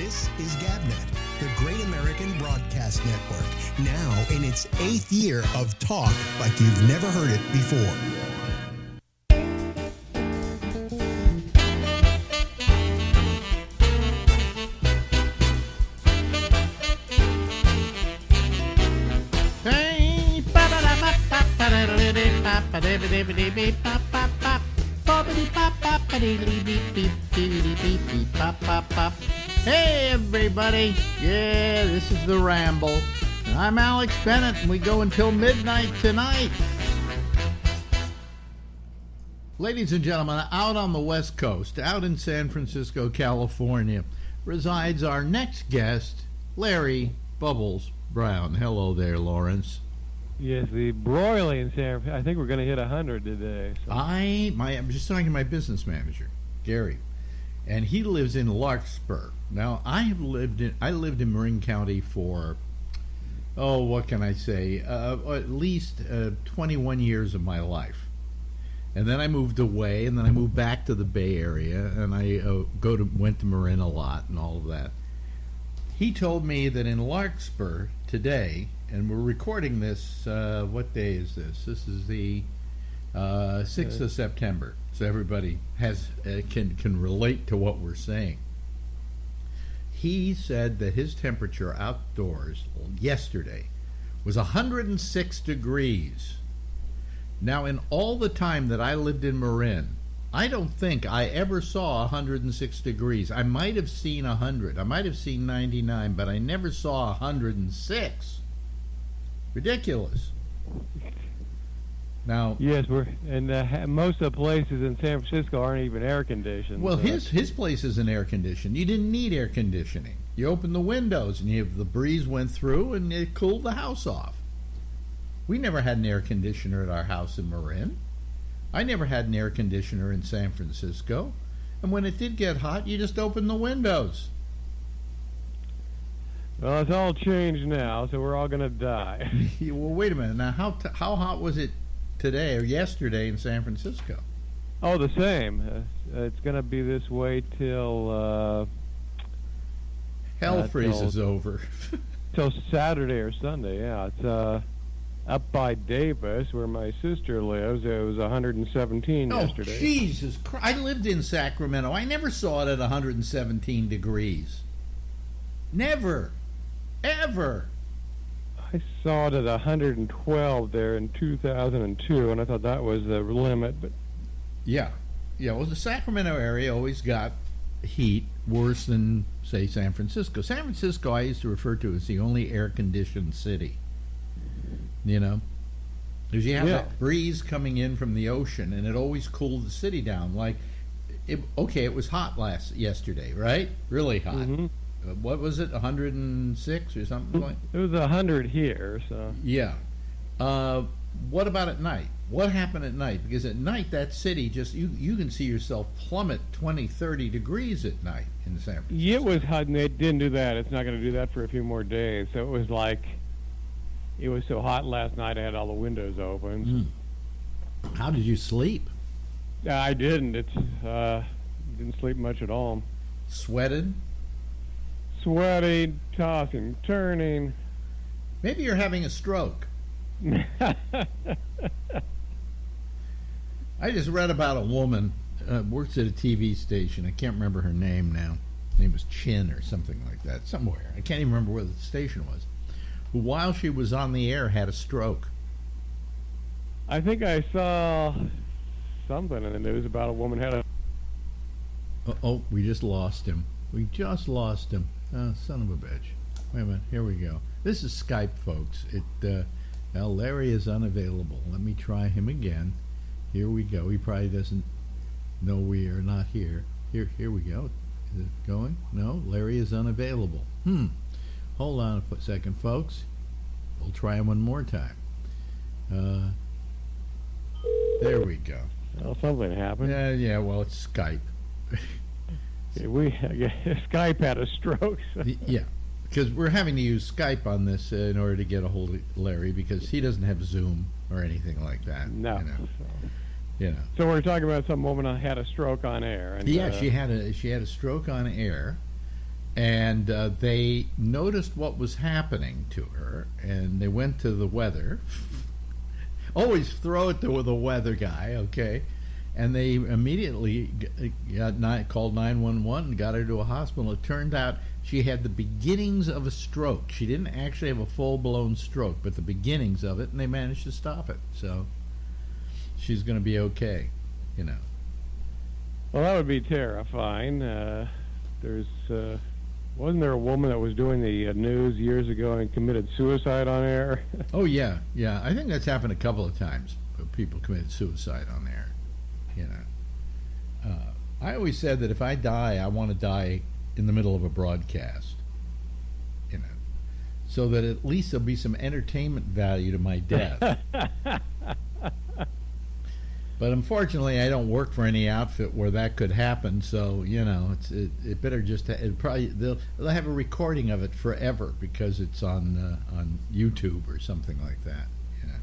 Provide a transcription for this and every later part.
This is GabNet, the Great American Broadcast Network, now in its 8th year of talk like you've never heard it before. Hey everybody, yeah, this is the Ramble. I'm Alex Bennett and we go until midnight tonight. Ladies and gentlemen, out on the West Coast, out in San Francisco, California, resides our next guest, Larry Bubbles Brown. Hello there, Lawrence. Yes, the broiling San Francisco. I think we're going to hit 100 today. So. I'm just talking to my business manager, Gary, and he lives in Larkspur. Now, I lived in Marin County for, what can I say, at least 21 years of my life. And then I moved away, and then I moved back to the Bay Area, and I went to Marin a lot and all of that. He told me that in Larkspur today, and we're recording this, what day is this? This is the 6th of September, so everybody can relate to what we're saying. He said that his temperature outdoors yesterday was 106 degrees. Now, in all the time that I lived in Marin, I don't think I ever saw 106 degrees. I might have seen 100. I might have seen 99, but I never saw 106. Ridiculous. Now, yes, most of the places in San Francisco aren't even air conditioned. Well, his place isn't air conditioned. You didn't need air conditioning. You opened the windows and the breeze went through and it cooled the house off. We never had an air conditioner at our house in Marin. I never had an air conditioner in San Francisco. And when it did get hot, you just opened the windows. Well, it's all changed now, so we're all going to die. Well, wait a minute. Now, how hot was it today or yesterday in San Francisco? Oh, the same. It's going to be this way till... hell freezes over. Till Saturday or Sunday, yeah. It's up by Davis, where my sister lives. It was 117 yesterday. Oh, Jesus Christ. I lived in Sacramento. I never saw it at 117 degrees. Never. Ever. I saw it at 112 there in 2002, and I thought that was the limit. But yeah. Well, the Sacramento area always got heat worse than, say, San Francisco. San Francisco, I used to refer to as the only air-conditioned city. You know, because you have that breeze coming in from the ocean, and it always cooled the city down. Like, it was hot yesterday, right? Really hot. Mm-hmm. What was it, 106 or something like? It was 100 here, so. Yeah. What about at night? What happened at night? Because at night, that city just, you can see yourself plummet 20, 30 degrees at night in San Francisco. Yeah, it was hot, and it didn't do that. It's not going to do that for a few more days. So it was like, it was so hot last night, I had all the windows open. How did you sleep? I didn't. Didn't sleep much at all. Sweated? Sweating, tossing, turning. Maybe you're having a stroke. I just read about a woman works at a TV station. I can't remember her name now. Her name was Chin or something like that. Somewhere. I can't even remember where the station was. Who, while she was on the air, had a stroke. I think I saw something in the news about a woman had a... We just lost him. Oh, son of a bitch. Wait a minute. Here we go. This is Skype, folks. Now, Larry is unavailable. Let me try him again. Here we go. He probably doesn't know we are not here. Here we go. Is it going? No, Larry is unavailable. Hold on a second, folks. We'll try him one more time. There we go. Well, something happened. Yeah. Well, it's Skype. Skype had a stroke. So. Yeah, because we're having to use Skype on this in order to get a hold of Larry, because he doesn't have Zoom or anything like that. No. You know. So we're talking about some woman had a stroke on air. And, yeah, she had a stroke on air, And they noticed what was happening to her, and they went to the weather. Always throw it to the weather guy, okay? And they immediately called 911 and got her to a hospital. It turned out she had the beginnings of a stroke. She didn't actually have a full-blown stroke, but the beginnings of it, and they managed to stop it. So she's going to be okay, you know. Well, that would be terrifying. Wasn't there a woman that was doing the news years ago and committed suicide on air? Oh, yeah. I think that's happened a couple of times. People committed suicide on air, you know. I always said that if I die, I want to die in the middle of a broadcast, you know, so that at least there'll be some entertainment value to my death. But unfortunately, I don't work for any outfit where that could happen. So you know, it better just they'll have a recording of it forever because it's on YouTube or something like that. You know.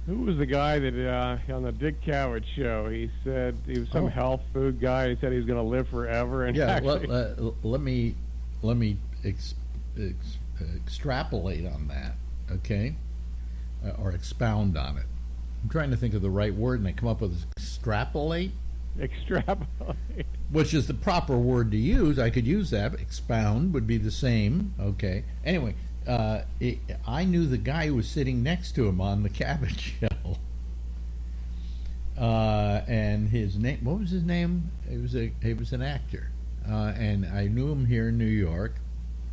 Who was the guy that on the Dick Cavett show? He said he was some health food guy. He said he was going to live forever. And yeah, actually... let me extrapolate on that, okay, or expound on it. I'm trying to think of the right word, and I come up with extrapolate. Extrapolate. Which is the proper word to use. I could use that. Expound would be the same. Okay. Anyway, I knew the guy who was sitting next to him on the Cavett show. And his name, what was his name? He was an actor. And I knew him here in New York.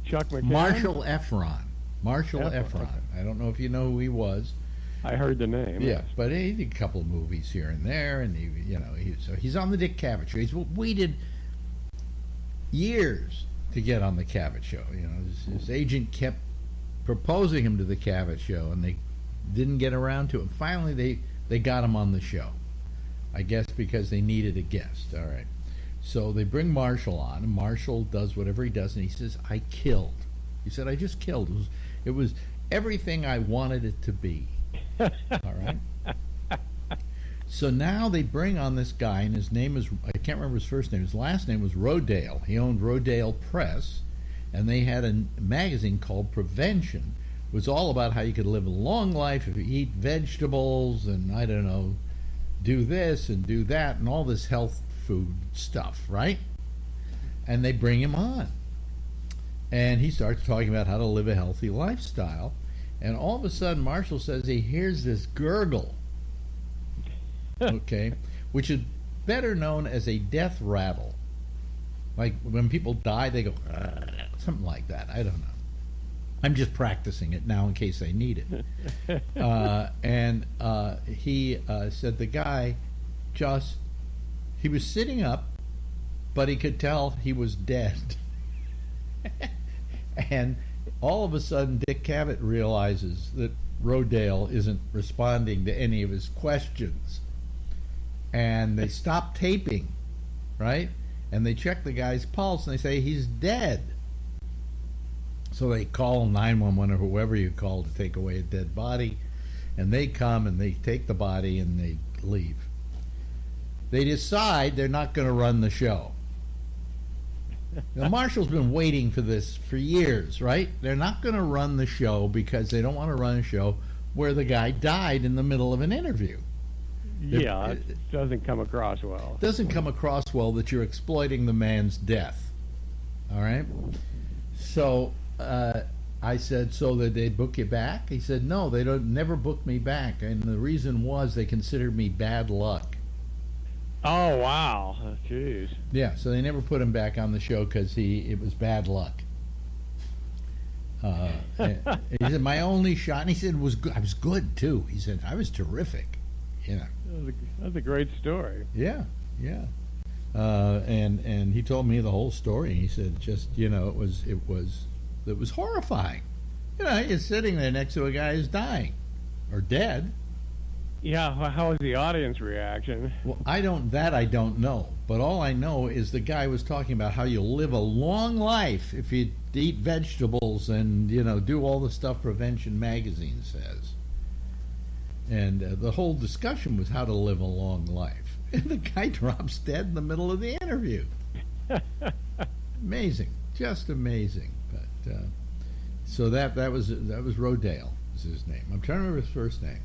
Chuck McCann? Marshall Efron. Efron. Okay. I don't know if you know who he was. I heard the name. Yeah, but he did a couple of movies here and there, and he's on the Dick Cavett show. He's waited years to get on the Cavett show. You know, his agent kept proposing him to the Cavett show, and they didn't get around to it. Finally, they got him on the show. I guess because they needed a guest. All right, so they bring Marshall on, and Marshall does whatever he does, and he says, "I killed." He said, "I just killed." It was everything I wanted it to be. All right. So now they bring on this guy, and his name is, I can't remember his first name. His last name was Rodale. He owned Rodale Press, and they had a magazine called Prevention. It was all about how you could live a long life if you eat vegetables and, I don't know, do this and do that and all this health food stuff, right? And they bring him on. And he starts talking about how to live a healthy lifestyle. And all of a sudden, Marshall says he hears this gurgle, okay, which is better known as a death rattle. Like when people die, they go, something like that. I don't know. I'm just practicing it now in case I need it. And he said the guy he was sitting up, but he could tell he was dead. And all of a sudden, Dick Cavett realizes that Rodale isn't responding to any of his questions. And they stop taping, right? And they check the guy's pulse, and they say he's dead. So they call 911 or whoever you call to take away a dead body. And they come, and they take the body, and they leave. They decide they're not going to run the show. Now, Marshall's been waiting for this for years, right? They're not going to run the show because they don't want to run a show where the guy died in the middle of an interview. Yeah, it doesn't come across well. It doesn't come across well that you're exploiting the man's death. All right? So I said, so did they book you back? He said, no, they never booked me back. And the reason was they considered me bad luck. Oh, wow. Jeez. Yeah, so they never put him back on the show because it was bad luck. He said, my only shot, and he said, I was good, too. He said, I was terrific. You know. That's a great story. Yeah. And he told me the whole story. He said, just, you know, it was horrifying. You know, you're sitting there next to a guy who's dying or dead. Yeah, how was the audience reaction? Well, I don't know. But all I know is the guy was talking about how you'll live a long life if you eat vegetables and, you know, do all the stuff Prevention magazine says. And the whole discussion was how to live a long life. And the guy drops dead in the middle of the interview. Amazing. Just amazing. But so that was Rodale was his name. I'm trying to remember his first name.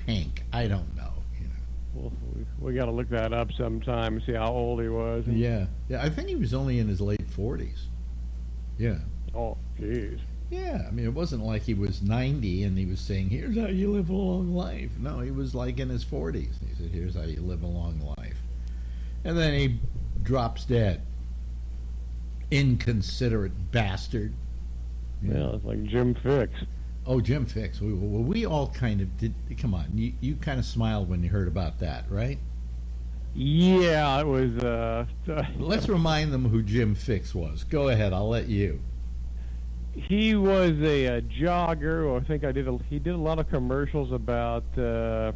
Hank. I don't know. Well, we got to look that up sometime and see how old he was. Yeah. I think he was only in his late 40s. Yeah. Oh, jeez. Yeah, I mean, it wasn't like he was 90 and he was saying, here's how you live a long life. No, he was like in his 40s. He said, here's how you live a long life. And then he drops dead. Inconsiderate bastard. Yeah, it's like Jim Fix. Oh, Jim Fix. We all kind of did. Come on, you kind of smiled when you heard about that, right? Yeah, it was. Let's remind them who Jim Fix was. Go ahead, I'll let you. He was a jogger. I think he did a lot of commercials about. I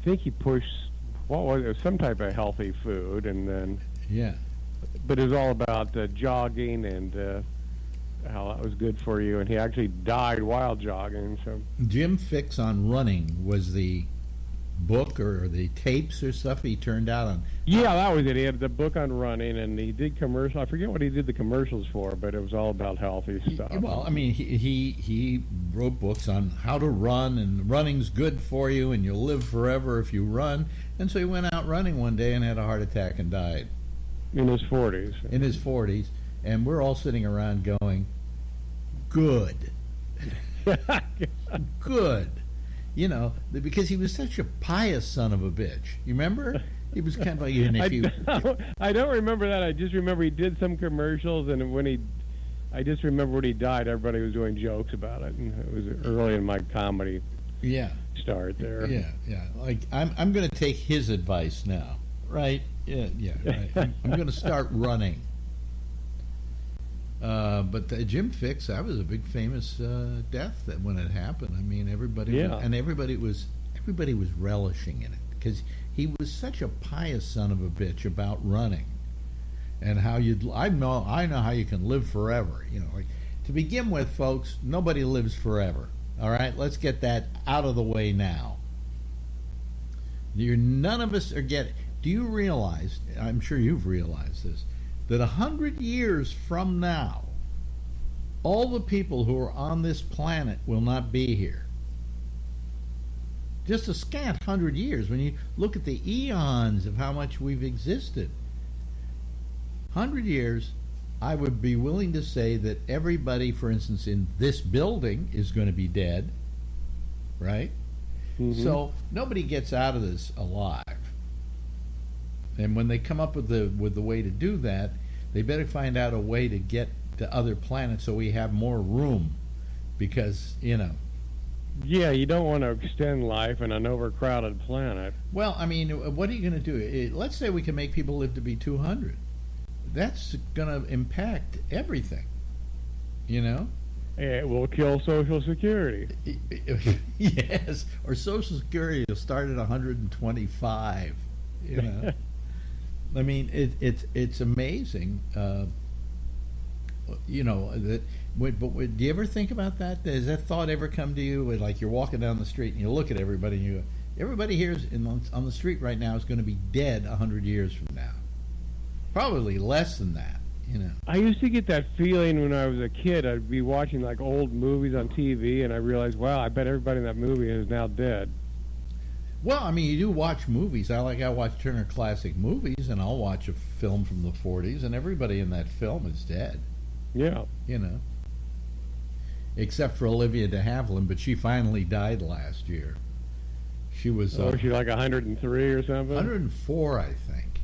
think he pushed what was it? Some type of healthy food, and then yeah. But it was all about jogging and how that was good for you. And he actually died while jogging. So Jim Fix on Running was the book or the tapes or stuff he turned out on. Yeah, that was it. He had the book on running, and he did commercials. I forget what he did the commercials for, but it was all about healthy stuff. Well, I mean, he wrote books on how to run, and running's good for you, and you'll live forever if you run. And so he went out running one day and had a heart attack and died. In his 40s. In his 40s, and we're all sitting around going, good. Good. You know, because he was such a pious son of a bitch. You remember? He was kind of like an I don't remember that. I just remember he did some commercials, and I just remember when he died, everybody was doing jokes about it, and it was early in my comedy start there. Yeah. Like I'm going to take his advice now, right? Yeah. Right. I'm going to start running. But Jim Fix, that was a big famous death that when it happened. I mean, everybody was relishing in it because he was such a pious son of a bitch about running and how I know how you can live forever. You know, like to begin with, folks, nobody lives forever. All right, let's get that out of the way now. None of us are getting. Do you realize? I'm sure you've realized this. That 100 years from now, all the people who are on this planet will not be here. Just a scant 100 years. When you look at the eons of how much we've existed, 100 years, I would be willing to say that everybody, for instance, in this building is going to be dead, right? Mm-hmm. So nobody gets out of this alive. And when they come up with the way to do that, they better find out a way to get to other planets so we have more room, because Yeah, you don't want to extend life in an overcrowded planet. Well, I mean, what are you going to do? Let's say we can make people live to be 200. That's going to impact everything. It will kill Social Security. Yes, or Social Security will start at 125. I mean, it's amazing, that. But do you ever think about that? Does that thought ever come to you? Like you're walking down the street and you look at everybody and you go, everybody here on the street right now is going to be dead 100 years from now. Probably less than that. I used to get that feeling when I was a kid. I'd be watching like old movies on TV, and I realized, wow, I bet everybody in that movie is now dead. Well, I mean, you do watch movies. I watch Turner Classic Movies, and I'll watch a film from the 40s, and everybody in that film is dead. Yeah. Except for Olivia de Havilland, but she finally died last year. She was... was she like 103 or something? 104, I think.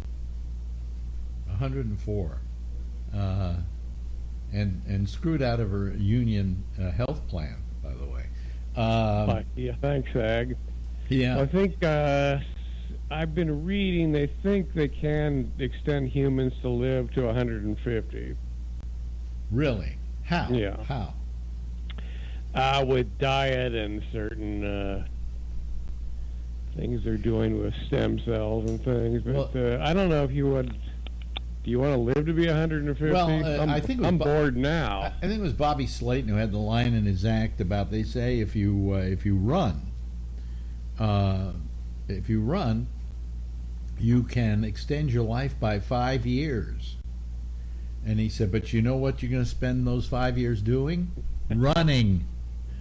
104. And screwed out of her union health plan, by the way. Yeah, thanks, Ag. Yeah. I think I've been reading they think they can extend humans to live to 150. Really? How? Yeah. How? With diet and certain things they're doing with stem cells and things. But I don't know if you would... Do you want to live to be 150? Well, I think I'm bored now. I think it was Bobby Slayton who had the line in his act about, they say if you run, you can extend your life by 5 years. And he said, but you know what you're going to spend those 5 years doing? Running.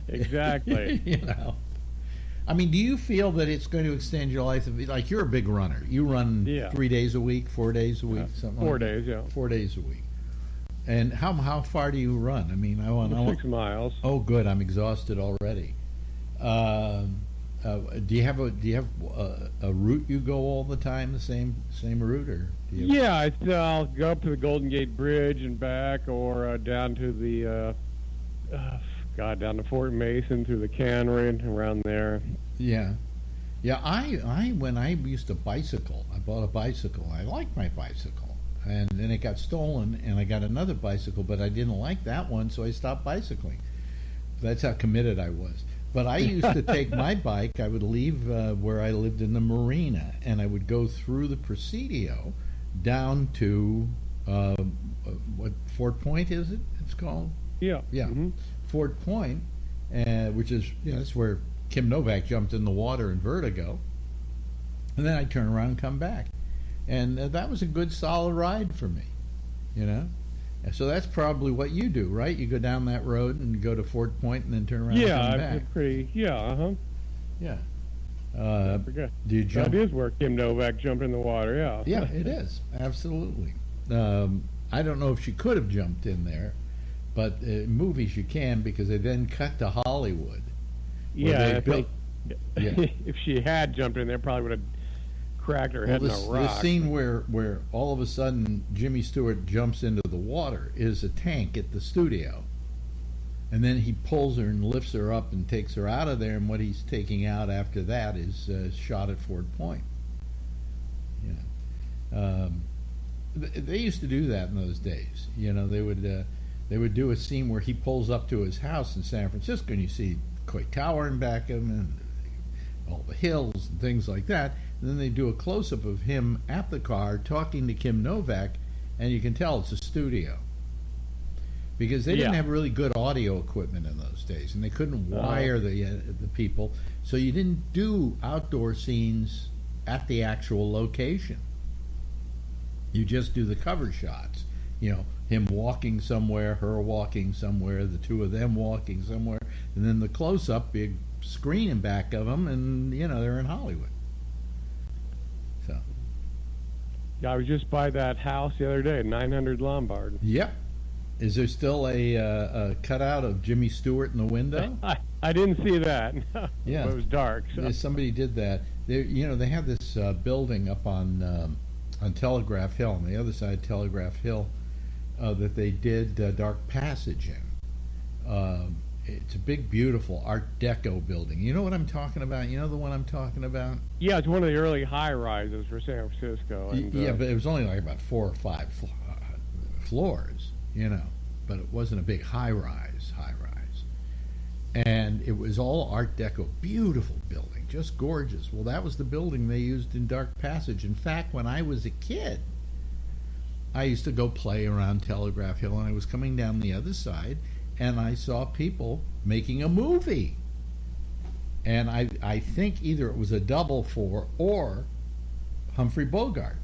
Exactly. You know. I mean, do you feel that it's going to extend your life? Like, you're a big runner. You run 3 days a week, 4 days a week, something 4 like days, that? yeah. 4 days a week. And how far do you run? I mean, I want 6 miles. Oh, good. I'm exhausted already. Do you have a route you go all the time? The same route, or do you I'll go up to the Golden Gate Bridge and back, or down to the down to Fort Mason through the cannery and around there. Yeah. I when I used to bicycle, I bought a bicycle. I liked my bicycle, and then it got stolen, and I got another bicycle, but I didn't like that one, so I stopped bicycling. That's how committed I was. But I used to take my bike. I would leave where I lived in the marina, and I would go through the Presidio down to what Fort Point is it? It's called. Yeah. Mm-hmm. Fort Point, which is that's where Kim Novak jumped in the water in Vertigo, and then I'd turn around and come back, and that was a good solid ride for me, you know. So that's probably what you do, right? You go down that road and go to Fort Point and then turn around and come back. Yeah. I forget. Do you jump? That is where Kim Novak jumped in the water, yeah. Yeah, it is. Absolutely. I don't know if she could have jumped in there, but in movies you can, because they then cut to Hollywood. Yeah, if she had jumped in there, probably would have cracked her head in a rock. The scene where all of a sudden Jimmy Stewart jumps into the water is a tank at the studio, and then he pulls her and lifts her up and takes her out of there, and what he's taking out after that is shot at Fort Point. They used to do that in those days. You know, they would do a scene where he pulls up to his house in San Francisco, and you see Coit Tower in back of him and all the hills and things like that. And then they do a close-up of him at the car talking to Kim Novak, and you can tell it's a studio. Because they didn't have really good audio equipment in those days, and they couldn't wire the people, so you didn't do outdoor scenes at the actual location. You just do the cover shots. You know, him walking somewhere, her walking somewhere, the two of them walking somewhere, and then the close-up, big screen in back of them, and, you know, they're in Hollywood. So. Yeah, I was just by that house the other day, 900 Lombard. Yep. Is there still a cutout of Jimmy Stewart in the window? I didn't see that. Yeah. It was dark. So. Somebody did that. They have this building up on Telegraph Hill, on the other side of Telegraph Hill, that they did Dark Passage in. It's a big, beautiful Art Deco building. You know what I'm talking about? You know the one I'm talking about? Yeah, it's one of the early high-rises for San Francisco. And, yeah, but it was only like about 4 or 5 floors, you know. But it wasn't a big high-rise. And it was all Art Deco. Beautiful building, just gorgeous. Well, that was the building they used in Dark Passage. In fact, when I was a kid, I used to go play around Telegraph Hill, and I was coming down the other side, and I saw people making a movie. And I think either it was a double for or Humphrey Bogart.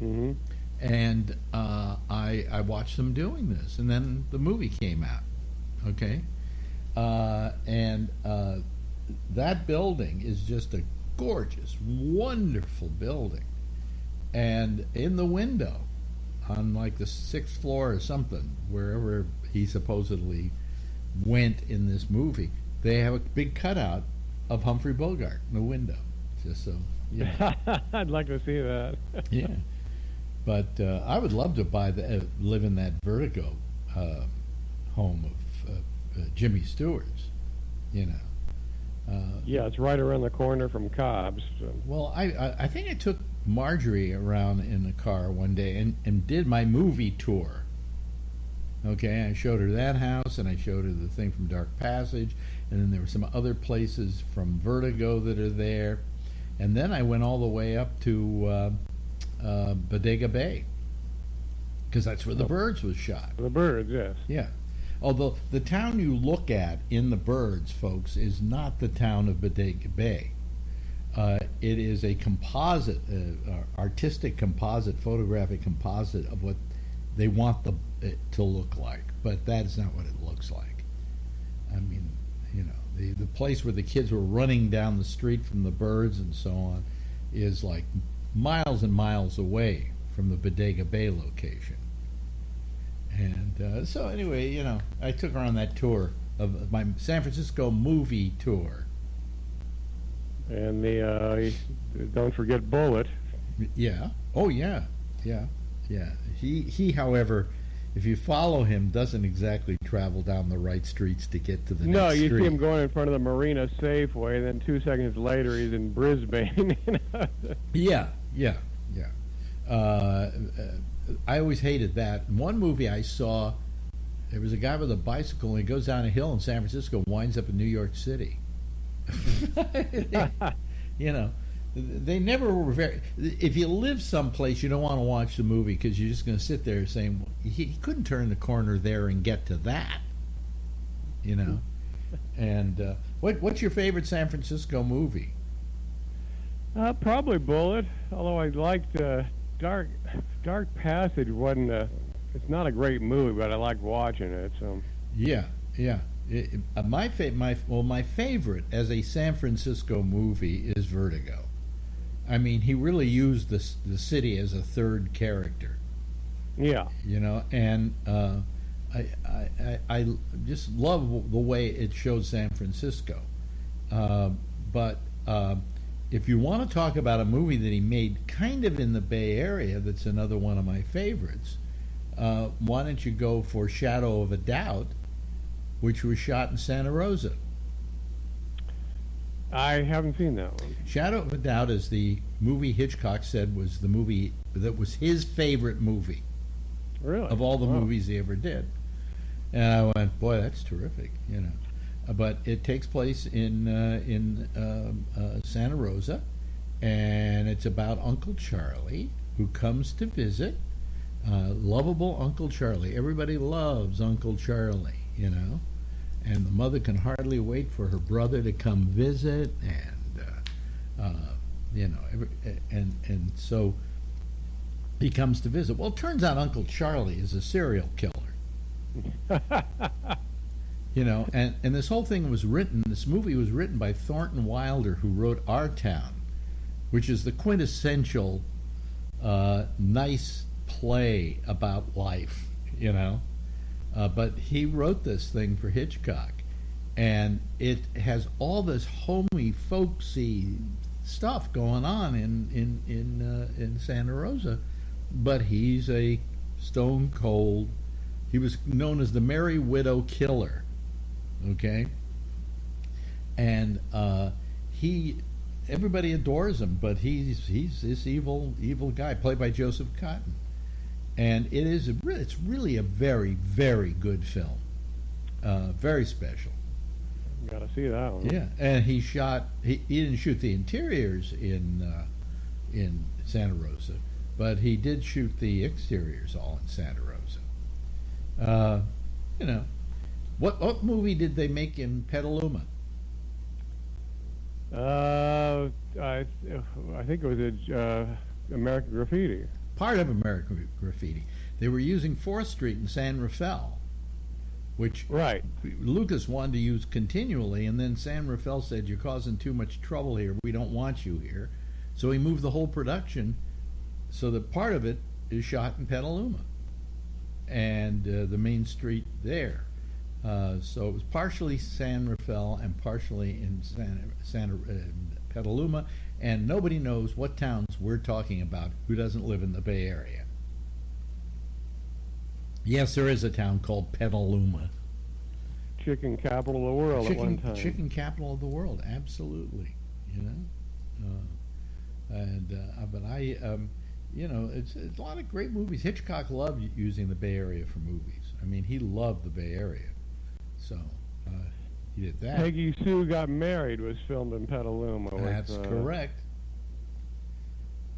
Mm-hmm. And I watched them doing this, and then the movie came out. Okay? And that building is just a gorgeous, wonderful building. And in the window, on like the 6th floor or something, wherever he supposedly went in this movie, they have a big cutout of Humphrey Bogart in the window. Just so, yeah. I'd like to see that. Yeah. But I would love to live in that Vertigo home of Jimmy Stewart's, you know. Yeah, it's right around the corner from Cobb's. So. Well, I think I took Marjorie around in the car one day and did my movie tour. Okay, I showed her that house, and I showed her the thing from Dark Passage, and then there were some other places from Vertigo that are there. And then I went all the way up to Bodega Bay, because that's where The Birds was shot. The Birds, yes. Yeah. Although the town you look at in The Birds, folks, is not the town of Bodega Bay. It is a composite, artistic composite, photographic composite of what they want it to look like, but that is not what it looks like. I mean, the place where the kids were running down the street from the birds and so on is like miles and miles away from the Bodega Bay location. And so anyway, I took her on that tour of my San Francisco movie tour. And don't forget Bullet. Yeah. Oh, yeah. Yeah. Yeah. He, however, if you follow him, doesn't exactly travel down the right streets to get to the next street. No, you see him going in front of the Marina Safeway, and then 2 seconds later he's in Brisbane. Yeah. I always hated that. In one movie I saw, there was a guy with a bicycle, and he goes down a hill in San Francisco and winds up in New York City. They never were very. If you live someplace, you don't want to watch the movie because you're just going to sit there saying, well, he couldn't turn the corner there and get to that. And what's your favorite San Francisco movie? Probably Bullet, although I liked Dark Passage. It's not a great movie, but I liked watching it. So yeah. My favorite as a San Francisco movie is Vertigo. I mean, he really used the city as a third character. Yeah. And I just love the way it shows San Francisco. But if you want to talk about a movie that he made kind of in the Bay Area, that's another one of my favorites. Why don't you go for Shadow of a Doubt, which was shot in Santa Rosa? I haven't seen that one. Shadow of a Doubt is the movie Hitchcock said was the movie that was his favorite movie. Really? Of all the movies he ever did. And I went, boy, that's terrific, But it takes place in Santa Rosa, and it's about Uncle Charlie, who comes to visit. Lovable Uncle Charlie. Everybody loves Uncle Charlie, and the mother can hardly wait for her brother to come visit, and so he comes to visit. Well, it turns out Uncle Charlie is a serial killer. And this whole thing was written, this movie was written by Thornton Wilder, who wrote Our Town, which is the quintessential nice play about life, but he wrote this thing for Hitchcock, and it has all this homey, folksy stuff going on in Santa Rosa, but he's a stone cold. He was known as the Merry Widow Killer, okay, and everybody adores him, but he's this evil guy played by Joseph Cotton. And it's really a very, very good film. Very special. Gotta see that one. Yeah, and he didn't shoot the interiors in Santa Rosa, but he did shoot the exteriors all in Santa Rosa. What movie did they make in Petaluma? I think it was American Graffiti. Part of American Graffiti. They were using 4th Street in San Rafael, which right. Lucas wanted to use continually, and then San Rafael said, you're causing too much trouble here, we don't want you here. So he moved the whole production so that part of it is shot in Petaluma and the main street there. So it was partially San Rafael and partially in Petaluma, and nobody knows what towns we're talking about who doesn't live in the Bay Area. Yes, there is a town called Petaluma. Chicken capital of the world at one time. Chicken capital of the world, absolutely. But I, it's a lot of great movies. Hitchcock loved using the Bay Area for movies. I mean, he loved the Bay Area, so he did that. Peggy Sue Got Married was filmed in Petaluma. That's correct.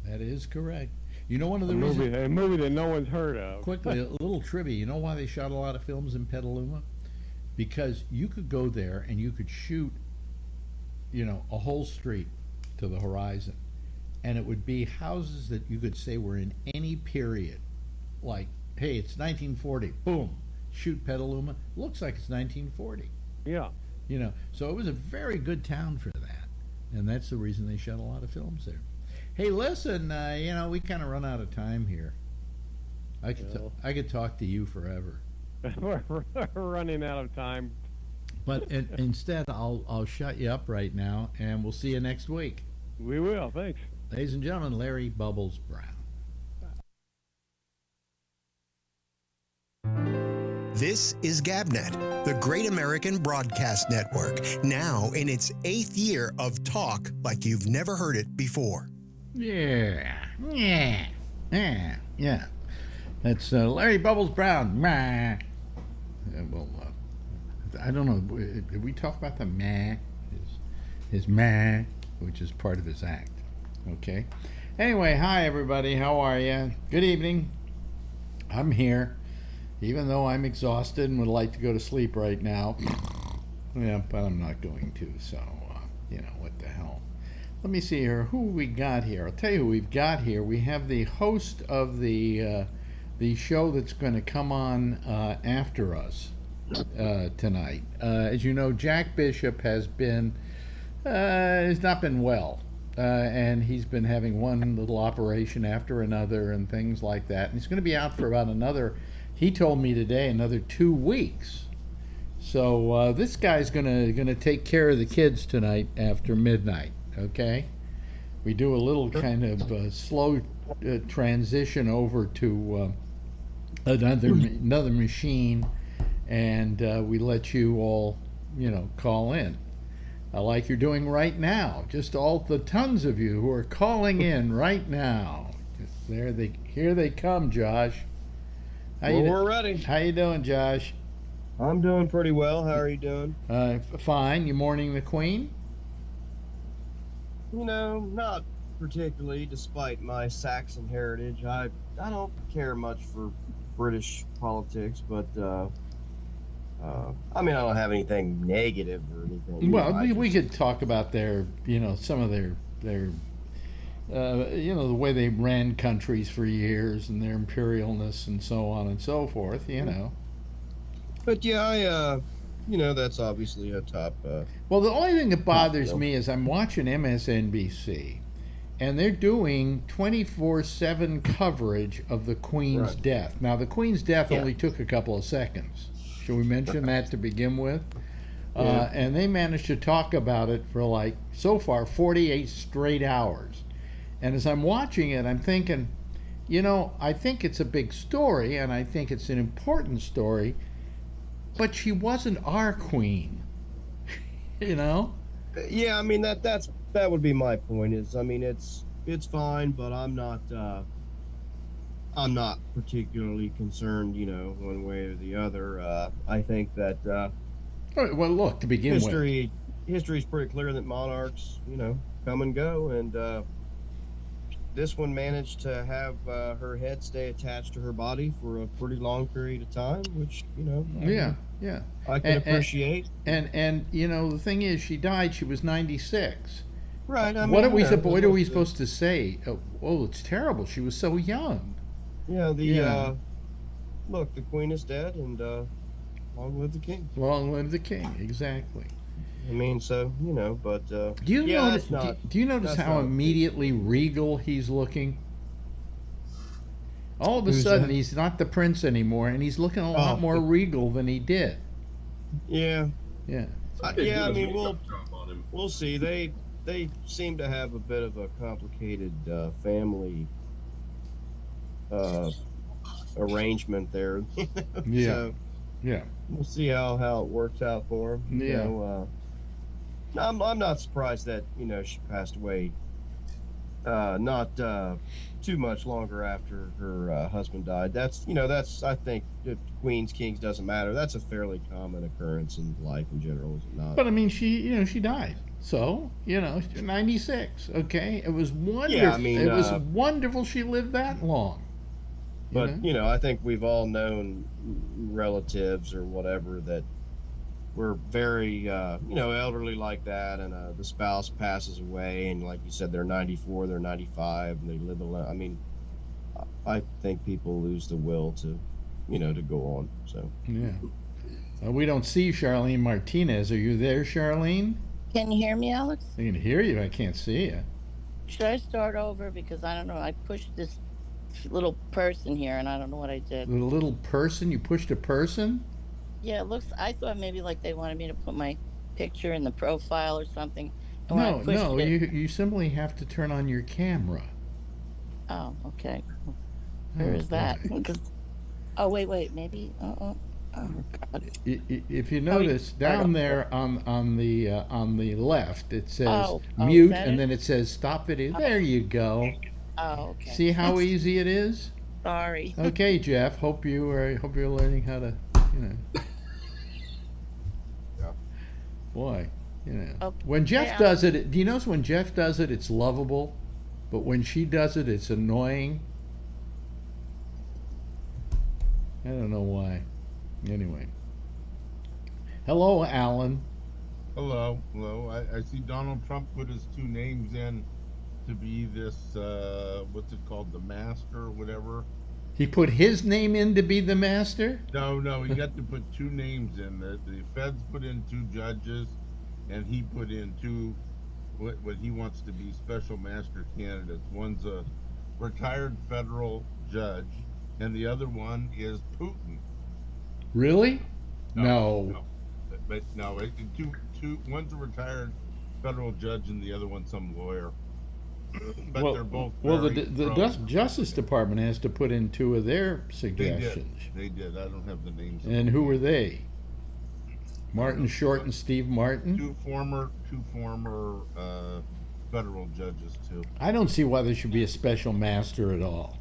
That is correct. You know, one of the a movie that no one's heard of. Quickly, a little trivia. You know why they shot a lot of films in Petaluma? Because you could go there and you could shoot, a whole street to the horizon, and it would be houses that you could say were in any period, like Hey, it's 1940. Boom. Shoot Petaluma. Looks like it's 1940. Yeah. So it was a very good town for that. And that's the reason they shot a lot of films there. Hey, listen, we kind of run out of time here. I could talk to you forever. We're running out of time. But instead, I'll shut you up right now, and we'll see you next week. We will. Thanks. Ladies and gentlemen, Larry Bubbles Brown. This is GabNet, the Great American Broadcast Network, now in its 8th year of talk like you've never heard it before. Yeah. That's Larry Bubbles Brown. Well, I don't know. Did we talk about the meh? His meh, which is part of his act. Okay. Anyway, hi everybody. How are you? Good evening. I'm here, even though I'm exhausted and would like to go to sleep right now. Yeah, but I'm not going to. So, what the hell? Let me see here. Who we got here? I'll tell you who we've got here. We have the host of the show that's going to come on after us tonight. As you know, Jack Bishop has not been well, and he's been having one little operation after another and things like that. And he's going to be out for about he told me today, another 2 weeks. So this guy's gonna take care of the kids tonight after midnight. Okay, we do a little kind of slow transition over to another machine, and we let you all call in, like you're doing right now. Just all the tons of you who are calling in right now. Here they come, Josh. We're ready. How you doing, Josh? I'm doing pretty well. How are you doing? Fine. You mourning the Queen? Not particularly, despite my Saxon heritage. I don't care much for British politics, but I don't have anything negative or anything. Well, we could talk about their, some of their the way they ran countries for years and their imperialness and so on and so forth, But yeah, that's obviously a top. Well, the only thing that bothers me is I'm watching MSNBC, and they're doing 24/7 coverage of the Queen's death. Now, the Queen's death only took a couple of seconds. Should we mention that to begin with? And they managed to talk about it for so far, 48 straight hours. And as I'm watching it, I'm thinking, I think it's a big story, and I think it's an important story, but she wasn't our queen, Yeah, that would be my point. It's fine, but I'm not particularly concerned, one way or the other. I think that well, look, to begin with, history's pretty clear that monarchs, come and go, and this one managed to have her head stay attached to her body for a pretty long period of time, which I can appreciate. And the thing is, she died. She was 96. Right. What are we supposed to say? Oh, it's terrible. She was so young. Yeah. Look, the Queen is dead, and long live the King. Long live the King. Exactly. But do you notice how immediately regal he's looking? All of a sudden, he's not the prince anymore, and he's looking a lot more regal than he did. Yeah. Yeah. We'll see. They seem to have a bit of a complicated family arrangement there. Yeah. We'll see how it works out for him. Yeah. I'm not surprised that she passed away not too much longer after her husband died. That's I think Queens, Kings doesn't matter. That's a fairly common occurrence in life in general, is it not? But she died. So, 96. Okay, it was wonderful. Yeah, it was wonderful she lived that long. But I think we've all known relatives or whatever that were very elderly like that, and the spouse passes away, and like you said, they're 94, they're 95, and they live alone. I think people lose the will to, to go on. So Yeah. We don't see Charlene Martinez. Are you there, Charlene? Can you hear me, Alex? I can hear you. I can't see you. Should I start over? Because I don't know. I pushed this little person here, and I don't know what I did. The little person? You pushed a person? Yeah, it looks. I thought maybe like they wanted me to put my picture in the profile or something. And when I pushed you simply have to turn on your camera. Oh, okay. Where is that? Because, oh, wait, maybe. Oh, God. If you notice down there on the left, it says Oh, mute, is that and it? then it says stop video. There you go. Oh, okay. See how easy it is? Sorry. Okay, Jeff. Hope you're learning how to, Yeah. Boy, Okay. when Jeff does it, do you notice when Jeff does it, it's lovable, but when she does it, it's annoying. I don't know why. Anyway. Hello, Alan. Hello. I see Donald Trump put his two names in to be this, what's it called, the master or whatever. He put his name in to be the master? No, he got to put two names in. The feds put in two judges, and he put in two, what he wants to be special master candidates. One's a retired federal judge, and the other one is Putin. Really? No. But no, one's a retired federal judge and the other one's some lawyer. But they're both the Justice Department has to put in two of their suggestions. They did. I don't have the names. And who were they? Martin Short and Steve Martin? Two former federal judges too. I don't see why there should be a special master at all.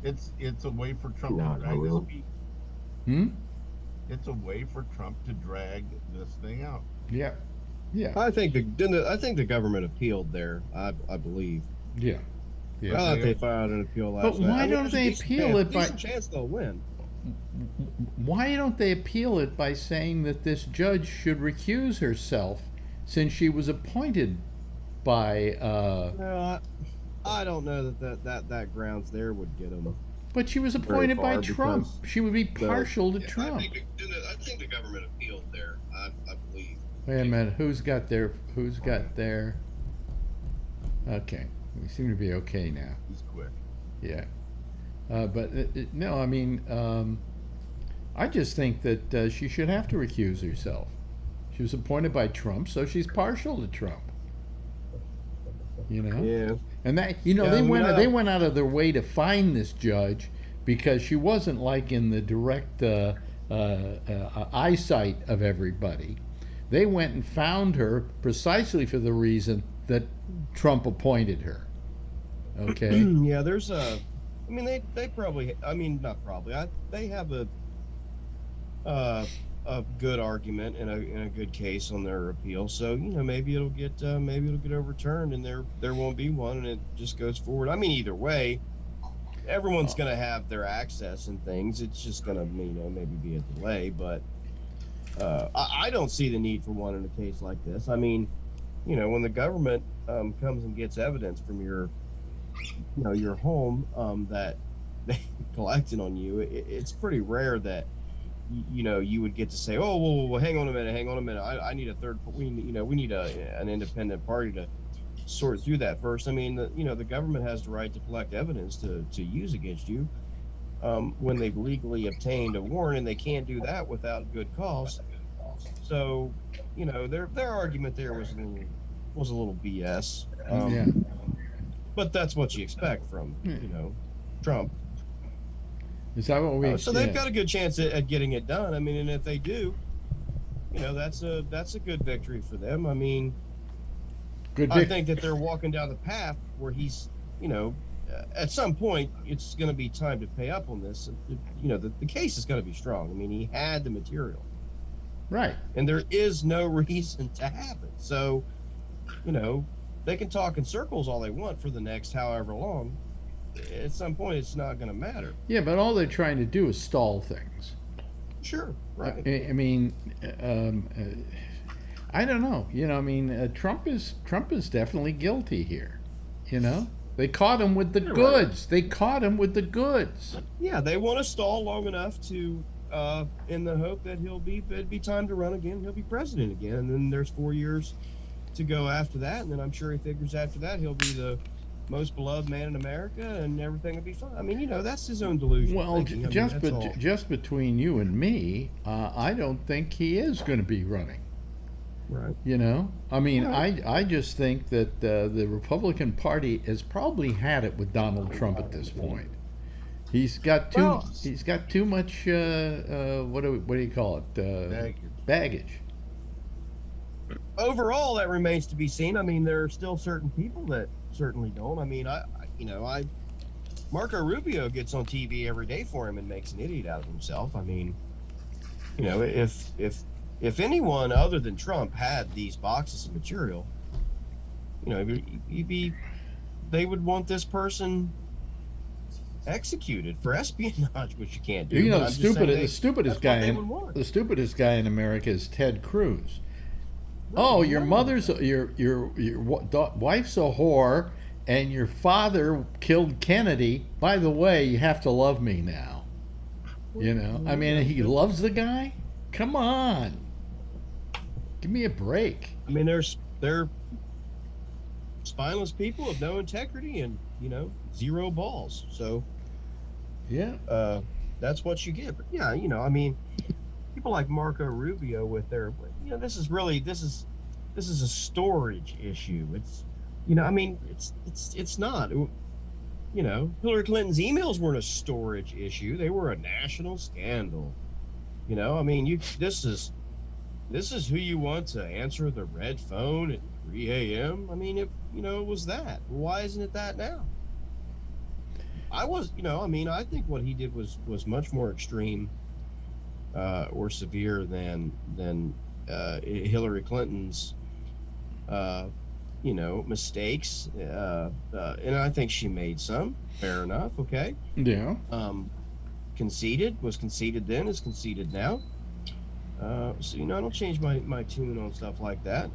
It's a way for Trump to drag this beat. It's a way for Trump to drag this thing out. Yeah. I think the government appealed there. I believe. Yeah. I thought they filed an appeal last night. But why don't they appeal it by? There's a chance they'll win. Why don't they appeal it by saying that this judge should recuse herself since she was appointed by? I don't know that grounds there would get them. But she was appointed by Trump. She would be partial to Trump. I think the government appealed there. I believe. Wait a minute. Who's got their? Okay, we seem to be okay now. He's quick. Yeah, but no. I mean, I just think that she should have to recuse herself. She was appointed by Trump, so she's partial to Trump. Yeah. And that they went out of their way to find this judge because she wasn't like in the direct eyesight of everybody. They went and found her precisely for the reason that Trump appointed her. Okay. Yeah, there's a. I mean, they probably. I mean, not probably. They have a good argument and a good case on their appeal. So maybe it'll get overturned and there won't be one and it just goes forward. I mean, either way, everyone's going to have their access and things. It's just going to maybe be a delay, but I don't see the need for one in a case like this. I mean, when the government comes and gets evidence from your home that they collected on you, it's pretty rare that you would get to say, oh, well, hang on a minute. I need a third. We need an independent party to sort through that first. I mean, the government has the right to collect evidence to use against you when they've legally obtained a warrant, and they can't do that without good cause. So, their argument there was a little BS. But that's what you expect from Trump. Is that what we? So they've got a good chance at getting it done. I mean, and if they do, that's a good victory for them. I mean, I think that they're walking down the path where he's, at some point it's going to be time to pay up on this. The case is going to be strong. I mean, he had the material, right? And there is no reason to have it. So, they can talk in circles all they want for the next however long. At some point, it's not going to matter. Yeah, but all they're trying to do is stall things. Sure, right. I mean, I don't know. Trump is definitely guilty here. They caught him with the goods. They caught him with the goods. Yeah, they want to stall long enough to, in the hope that it'd be time to run again. He'll be president again, and then there's 4 years to go after that, and then I'm sure he figures after that he'll be the most beloved man in America, and everything will be fine. I mean, you know, that's his own delusion. Well, just between you and me, I don't think he is going to be running. Right. You know, I mean, I just think that the Republican Party has probably had it with Donald Trump at this point. He's got too much what do you call it? Baggage. Overall, that remains to be seen. I mean, there are still certain people that certainly don't. I mean, Marco Rubio gets on TV every day for him and makes an idiot out of himself. I mean, you know, if anyone other than Trump had these boxes of material, you know, they would want this person executed for espionage, which you can't do. You know, the stupidest guy in America is Ted Cruz. Oh, your mother's your wife's a whore, and your father killed Kennedy. By the way, you have to love me now. You know, I mean, he loves the guy. Come on, give me a break. I mean, they're spineless people with no integrity and, you know, zero balls. So yeah, that's what you get. But yeah, you know, I mean, people like Marco Rubio with their, you know, this is a storage issue. It's, you know, I mean, it's not, you know, Hillary Clinton's emails weren't a storage issue. They were a national scandal. You know, I mean, this is who you want to answer the red phone at 3 a.m. I mean, it was that. Why isn't it that now? I think what he did was much more extreme or severe than Hillary Clinton's, you know, mistakes. And I think she made some. Fair enough. Okay. Yeah. Was conceded then, is conceded now. So, you know, I don't change my tune on stuff like that.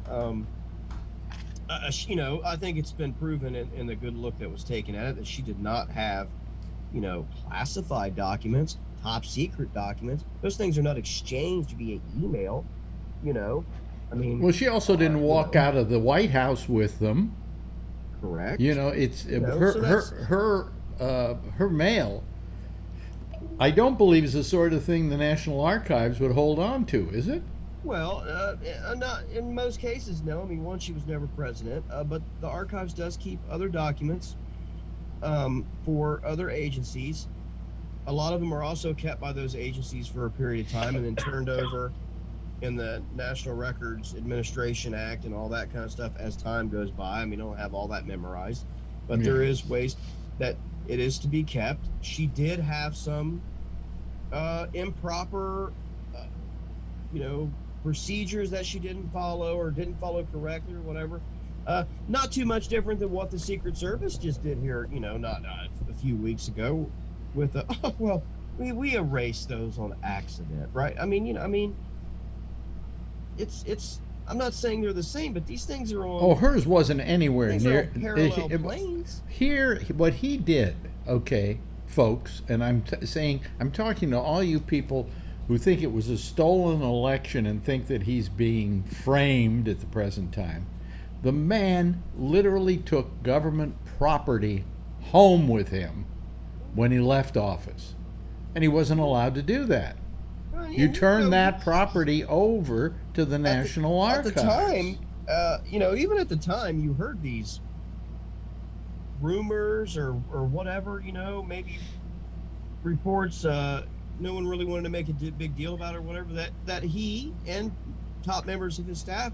You know, I think it's been proven in the good look that was taken at it that she did not have, you know, classified documents, top secret documents. Those things are not exchanged via email, you know. I mean, well, she also didn't walk out of the White House with them. Correct. You know, it's her mail. I don't believe is the sort of thing the National Archives would hold on to, is it? Well, not in most cases, no. I mean, one, she was never president, but the archives does keep other documents for other agencies. A lot of them are also kept by those agencies for a period of time and then turned over in the National Records Administration Act and all that kind of stuff as time goes by. I mean, I don't have all that memorized, but there is ways that it is to be kept. She did have some improper, you know, procedures that she didn't follow or didn't follow correctly or whatever. Not too much different than what the Secret Service just did here, you know, not a few weeks ago with we erased those on accident, right? I mean, you know, it's I'm not saying they're the same, but these things are on. Oh, hers wasn't anywhere near parallel planes. Here, what he did, okay, folks, and I'm talking to all you people who think it was a stolen election and think that he's being framed at the present time. The man literally took government property home with him when he left office, and he wasn't allowed to do that. You turn that property over to the National Archives. At the time, you know, even at the time, you heard these rumors or whatever, you know, maybe reports. No one really wanted to make a big deal about it or whatever. That he and top members of his staff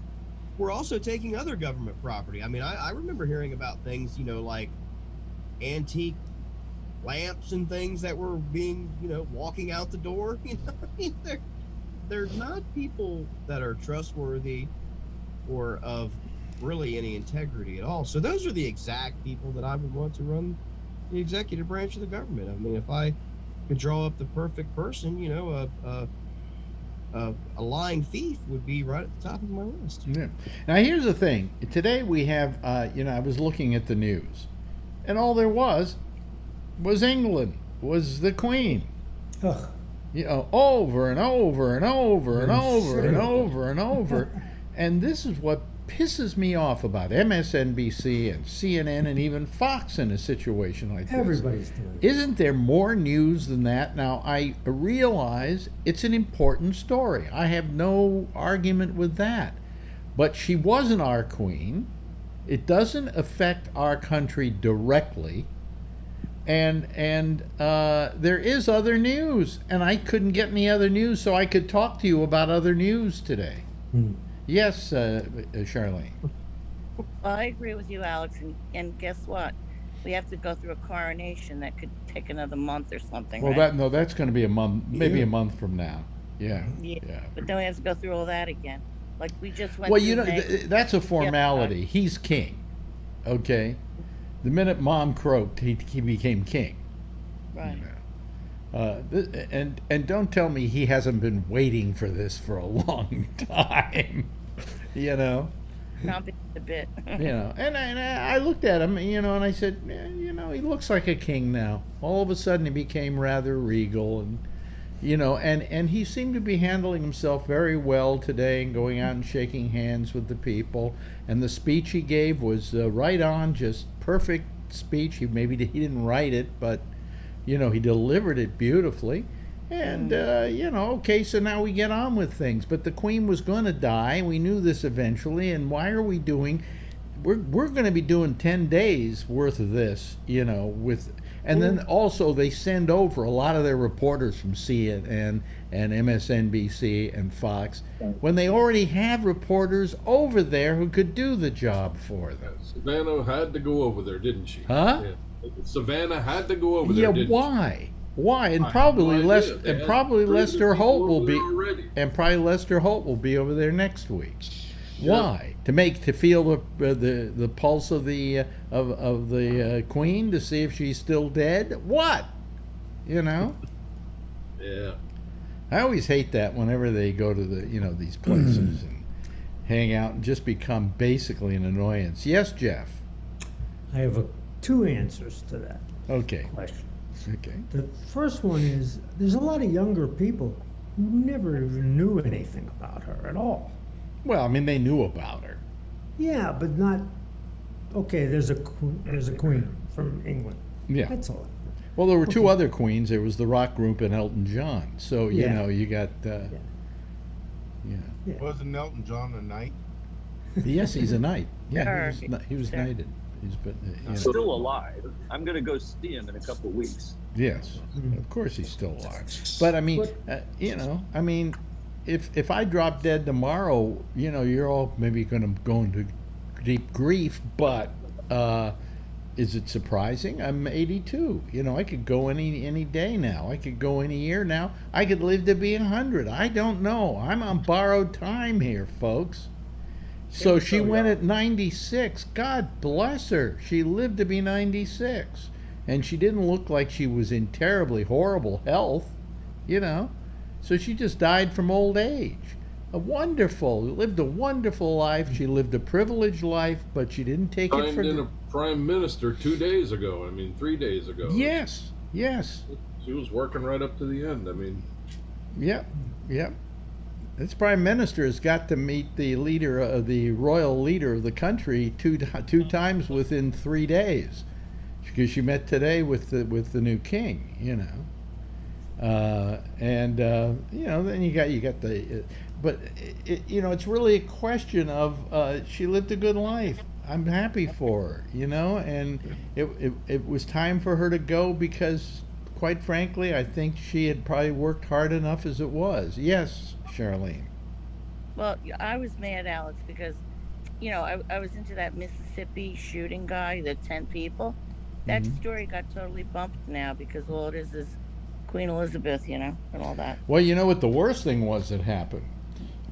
were also taking other government property. I mean, I remember hearing about things, you know, like antique lamps and things that were being, you know, walking out the door. You know, I mean, they're not people that are trustworthy or of really any integrity at all. So those are the exact people that I would want to run the executive branch of the government. I mean, if I could draw up the perfect person, you know, a lying thief would be right at the top of my list. Yeah. Now here's the thing. Today we have, you know, I was looking at the news. and all there was England, was the Queen. Ugh. You know, over and over and over and over and over and over. And this is what pisses me off about MSNBC and CNN and even Fox in a situation like this. Everybody's doing it. Isn't there more news than that? Now, I realize it's an important story. I have no argument with that. But she wasn't our queen. It doesn't affect our country directly. And there is other news, and I couldn't get any other news, so I could talk to you about other news today. Yes, Charlene. Well, I agree with you, Alex. And guess what? We have to go through a coronation that could take another month or something. Well, right? that's going to be a month, maybe a month from now. Yeah. But then we have to go through all that again. Like we just went. Well, through you know, May. that's a formality. He's king. Okay. The minute Mom croaked, he became king. Right. You know? And don't tell me he hasn't been waiting for this for a long time. You know. Chomping a bit. You know, and I looked at him, you know, and I said, you know, he looks like a king now. All of a sudden, he became rather regal, and you know, and he seemed to be handling himself very well today, and going out and shaking hands with the people. And the speech he gave was right on, just perfect speech. He didn't write it, but you know, he delivered it beautifully. And you know, okay, so now we get on with things. But the Queen was going to die. We knew this eventually. And why are we doing? We're going to be doing 10 days worth of this, you know, with. And then also they send over a lot of their reporters from CNN and MSNBC and Fox when they already have reporters over there who could do the job for them. Savannah had to go over there, didn't she? Huh? Yeah. Savannah had to go over there. Yeah, why? Why? And probably Lester Holt will be already. And probably Lester Holt will be over there next week. Why? To feel the pulse of the Queen, to see if she's still dead? What? You know? Yeah. I always hate that whenever they go to these places and hang out and just become basically an annoyance. Yes, Jeff. I have two answers to that question. Okay. The first one is there's a lot of younger people who never even knew anything about her at all. Well, I mean, they knew about her. Yeah, but not. Okay, there's a queen from England. Yeah. That's all. Well, there were two other queens. There was the rock group and Elton John. So, you know, you got, Wasn't Elton John a knight? Yes, he's a knight. Yeah, Sure. he was knighted. He's still alive. I'm going to go see him in a couple of weeks. Yes, of course he's still alive. But, I mean, you know, I mean, if I drop dead tomorrow, you know, you're all maybe going to go into deep grief, but is it surprising? I'm 82. You know, I could go any day now. I could go any year now. I could live to be 100. I don't know. I'm on borrowed time here, folks. So she went at 96. God bless her. She lived to be 96. And she didn't look like she was in terribly horrible health, you know. So she just died from old age. Lived a wonderful life. She lived a privileged life, but she didn't take it for granted. A prime minister 2 days ago. 3 days ago. Yes. She was working right up to the end. I mean. Yep. This prime minister has got to meet the leader, the royal leader of the country, two times within 3 days, because she met today with the new king. You know, you know, then you got the, but you know, it's really a question of she lived a good life. I'm happy for her, you know, and it was time for her to go because, quite frankly, I think she had probably worked hard enough as it was. Yes, Charlene. Well, I was mad, Alex, because, you know, I was into that Mississippi shooting guy, the 10 people. That story got totally bumped now because all it is Queen Elizabeth, you know, and all that. Well, you know what the worst thing was that happened?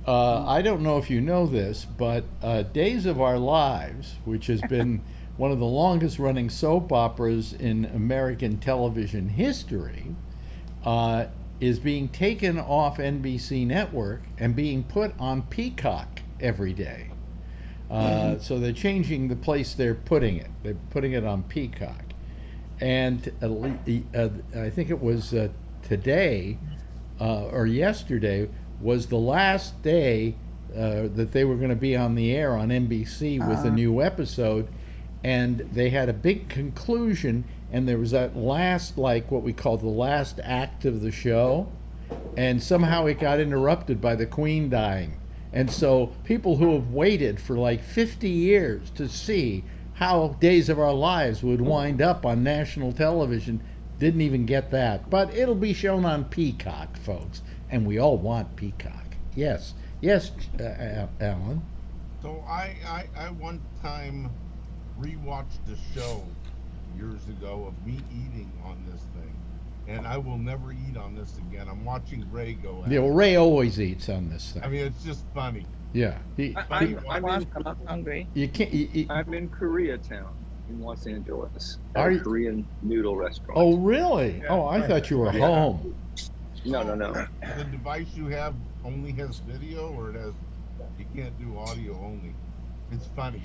I don't know if you know this, but Days of Our Lives, which has been one of the longest running soap operas in American television history, is being taken off NBC Network and being put on Peacock every day. So they're changing the place they're putting it. They're putting it on Peacock. and I think it was today or yesterday was the last day that they were going to be on the air on NBC with a new episode, and they had a big conclusion, and there was that last, like what we call the last act of the show, and somehow it got interrupted by the Queen dying. And so people who have waited for like 50 years to see how Days of Our Lives would wind up on national television didn't even get that. But it'll be shown on Peacock, folks, and we all want Peacock. Yes, Alan. So I one time rewatched a show years ago of me eating on this thing, and I will never eat on this again. I'm watching Ray go at Yeah, well, it. Ray always eats on this thing. I mean, it's just funny. Yeah, I'm hungry. you can't. I'm in Koreatown in Los Angeles at Are a you- Korean noodle restaurant. Oh, really? Oh, I thought you were home. No. The device you have only has video, or it has, you can't do audio only. It's funny.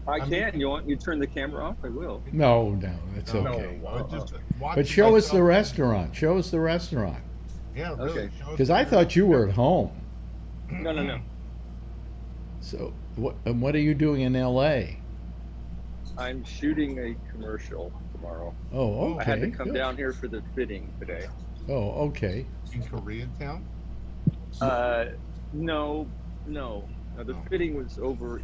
I can. You turn the camera off? I will. No, that's No, okay. But Show us the restaurant. Show us the restaurant. Yeah, really. Okay. Because I thought you were at home. No. So what are you doing in L.A.? I'm shooting a commercial tomorrow. Oh, okay. I had to come good. down here for the fitting today. Oh, okay. In Koreatown? No. The fitting was over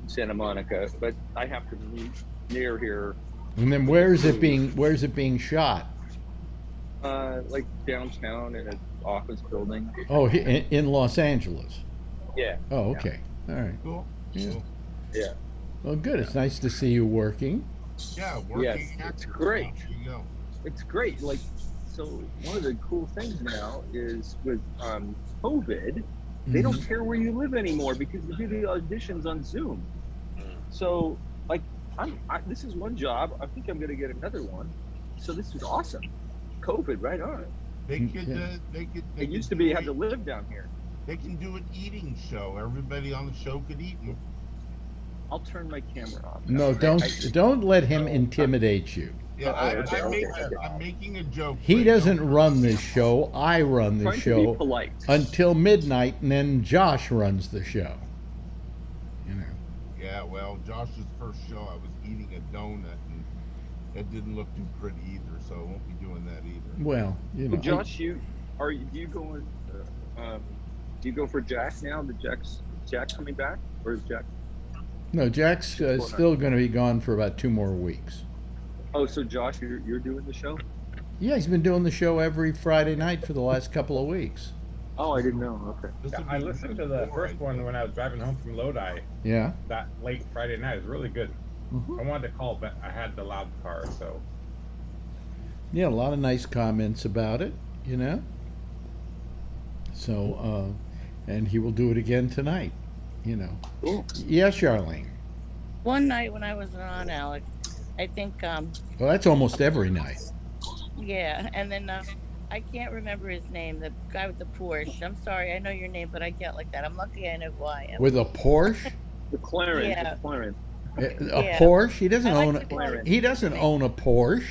Santa Monica, but I have to meet near here, And then where's it being shot? like downtown in an office building. Oh, in Los Angeles. Yeah. Oh, okay. All right. Cool. Yeah. Cool. Yeah. Well, good. It's nice to see you working. Yeah, working Yes, it's actor. great. There you go. It's great. Like, so one of the cool things now is with COVID, they don't care where you live anymore because you do the auditions on Zoom. So, like, this is one job. I think I'm going to get another one. So this is awesome. COVID, right on. They could. It used to be you had to live down here. They can do an eating show. Everybody on the show could eat. I'll turn my camera off. No, don't let him intimidate you. Yeah, Okay. I'm making a joke. He Ray. doesn't Don't- run this show. I run the Trying to show be polite. until midnight, and then Josh runs the show. You know. Yeah, well, Josh's first show, I was eating a donut, and it didn't look too pretty either, so I won't be doing that either. Well, you know. Well, Josh, do you go for Jack now? Jack coming back, or is Jack? No, Jack's still going to be gone for about 2 more weeks. Oh, so Josh, you're doing the show? Yeah, he's been doing the show every Friday night for the last couple of weeks. Oh, I didn't know. Okay. This would I be listened to good the for, first I one think. when I was driving home from Lodi Yeah. that late Friday night. It was really good. I wanted to call, but I had the loud car, so. Yeah, a lot of nice comments about it, you know. So, and he will do it again tonight, you know. Cool. Yes, Charlene. One night when I was on, Alex, I think, Well, that's almost every night. yeah, and then I can't remember his name, the guy with the Porsche. I'm sorry, I know your name, but I get like that. I'm lucky I know who I am. With a Porsche? The Clarence. Yeah. The Clarence. A Yeah. Porsche? He doesn't I like own the Clarence. He doesn't own a Porsche.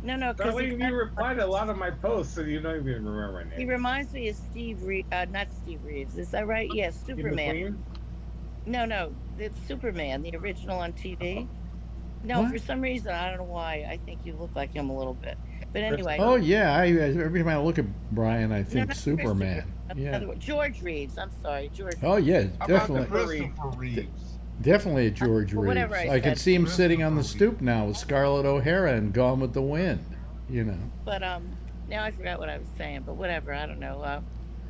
No, because Darlene, you replied to a lot of my posts, so you don't even remember my name. he reminds me of Steve Reeves, not Steve Reeves. Is that right? Yes, Steve Superman. McQueen? No, it's Superman, the original on TV. No, What? for some reason, I don't know why. I think you look like him a little bit. But anyway. Oh yeah, every time I look at Brian, I think not Superman. Christopher, Yeah. another one. George Reeves. I'm sorry, George. Oh yeah, How about definitely, Christopher Reeves? definitely a George Well, Reeves. whatever I I can said. see him sitting on the Christopher stoop now with Scarlett O'Hara and Gone with the Wind. You know. But now I forgot what I was saying. But whatever, I don't know.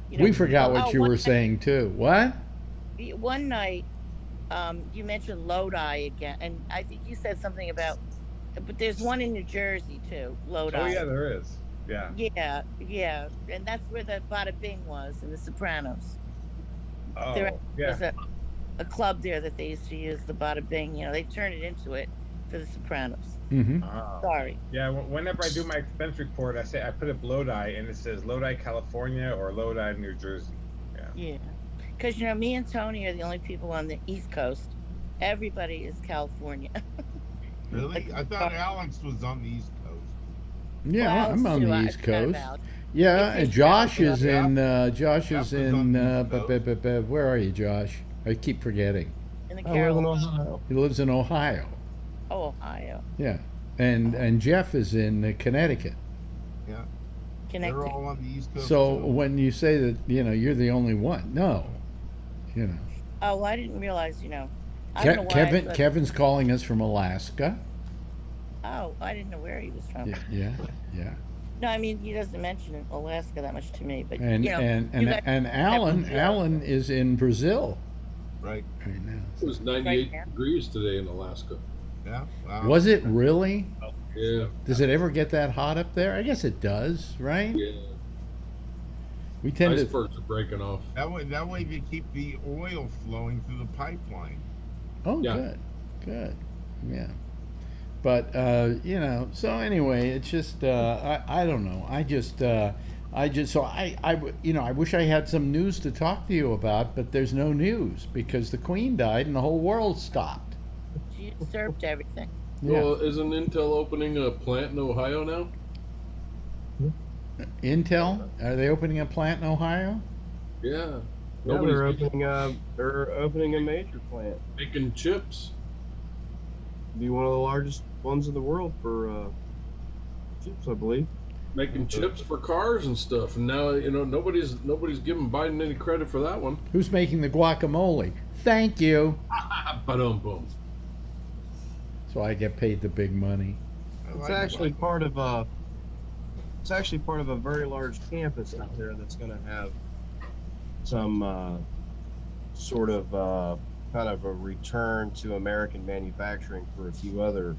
We forgot what you one were night- saying too. What? One night, you mentioned Lodi again, and I think you said something about. But there's one in New Jersey too, Lodi. Oh, yeah, there is. Yeah. Yeah, and that's where the Bada Bing was in The Sopranos. Oh, There yeah. was a club there that they used to use, the Bada Bing. You know, they turned it into it for The Sopranos. Mm-hmm. Oh. Sorry. Yeah, whenever I do my expense report, I put up Lodi, and it says Lodi, California, or Lodi, New Jersey. Yeah. Yeah, because me and Tony are the only people on the East Coast, Everybody is California. Really? I thought Alex was on the East Coast. Yeah, Well, I'm on too, the I East forgot Coast. about. Yeah, If and he's Josh traveling is up in. Josh Jeff is is in. on the East Coast. Where are you, Josh? I keep forgetting. in the I live in Carolinas. Ohio. He lives in Ohio. Oh, Ohio. Yeah, and Jeff is in Connecticut. Yeah. Connected. They're all on the East Coast. So too. when you say that, you're the only one, no, Oh, well, I didn't realize, I don't know why I Kevin. thought- Kevin's calling us from Alaska. Oh, I didn't know where he was from. Yeah. No, I mean, he doesn't mention Alaska that much to me, but, And you know. and you guys and have Alan Brazil. Alan is in Brazil Right. right now. It was 98 Right now. degrees today in Alaska. Yeah. Wow. Was it really? Yeah. Does it ever get that hot up there? I guess it does, right? Yeah. We tend to. Icebergs are breaking off. That way they keep the oil flowing through the pipeline. Oh, Yeah. good, yeah. But so anyway, it's just I don't know. I wish I had some news to talk to you about, but there's no news because the Queen died and the whole world stopped. She served everything. Yeah. Well, isn't Intel opening a plant in Ohio now? Intel, are they opening a plant in Ohio? Yeah. Yeah, Nobody's they're opening a major plant. making chips. Be one of the largest ones in the world for chips, I believe. Making chips for cars and stuff. And now, nobody's giving Biden any credit for that one. Who's making the guacamole? Thank you. Ba-dum-bum. So I get paid the big money. It's actually part of a very large campus out there that's going to have some sort of kind of a return to American manufacturing for a few other,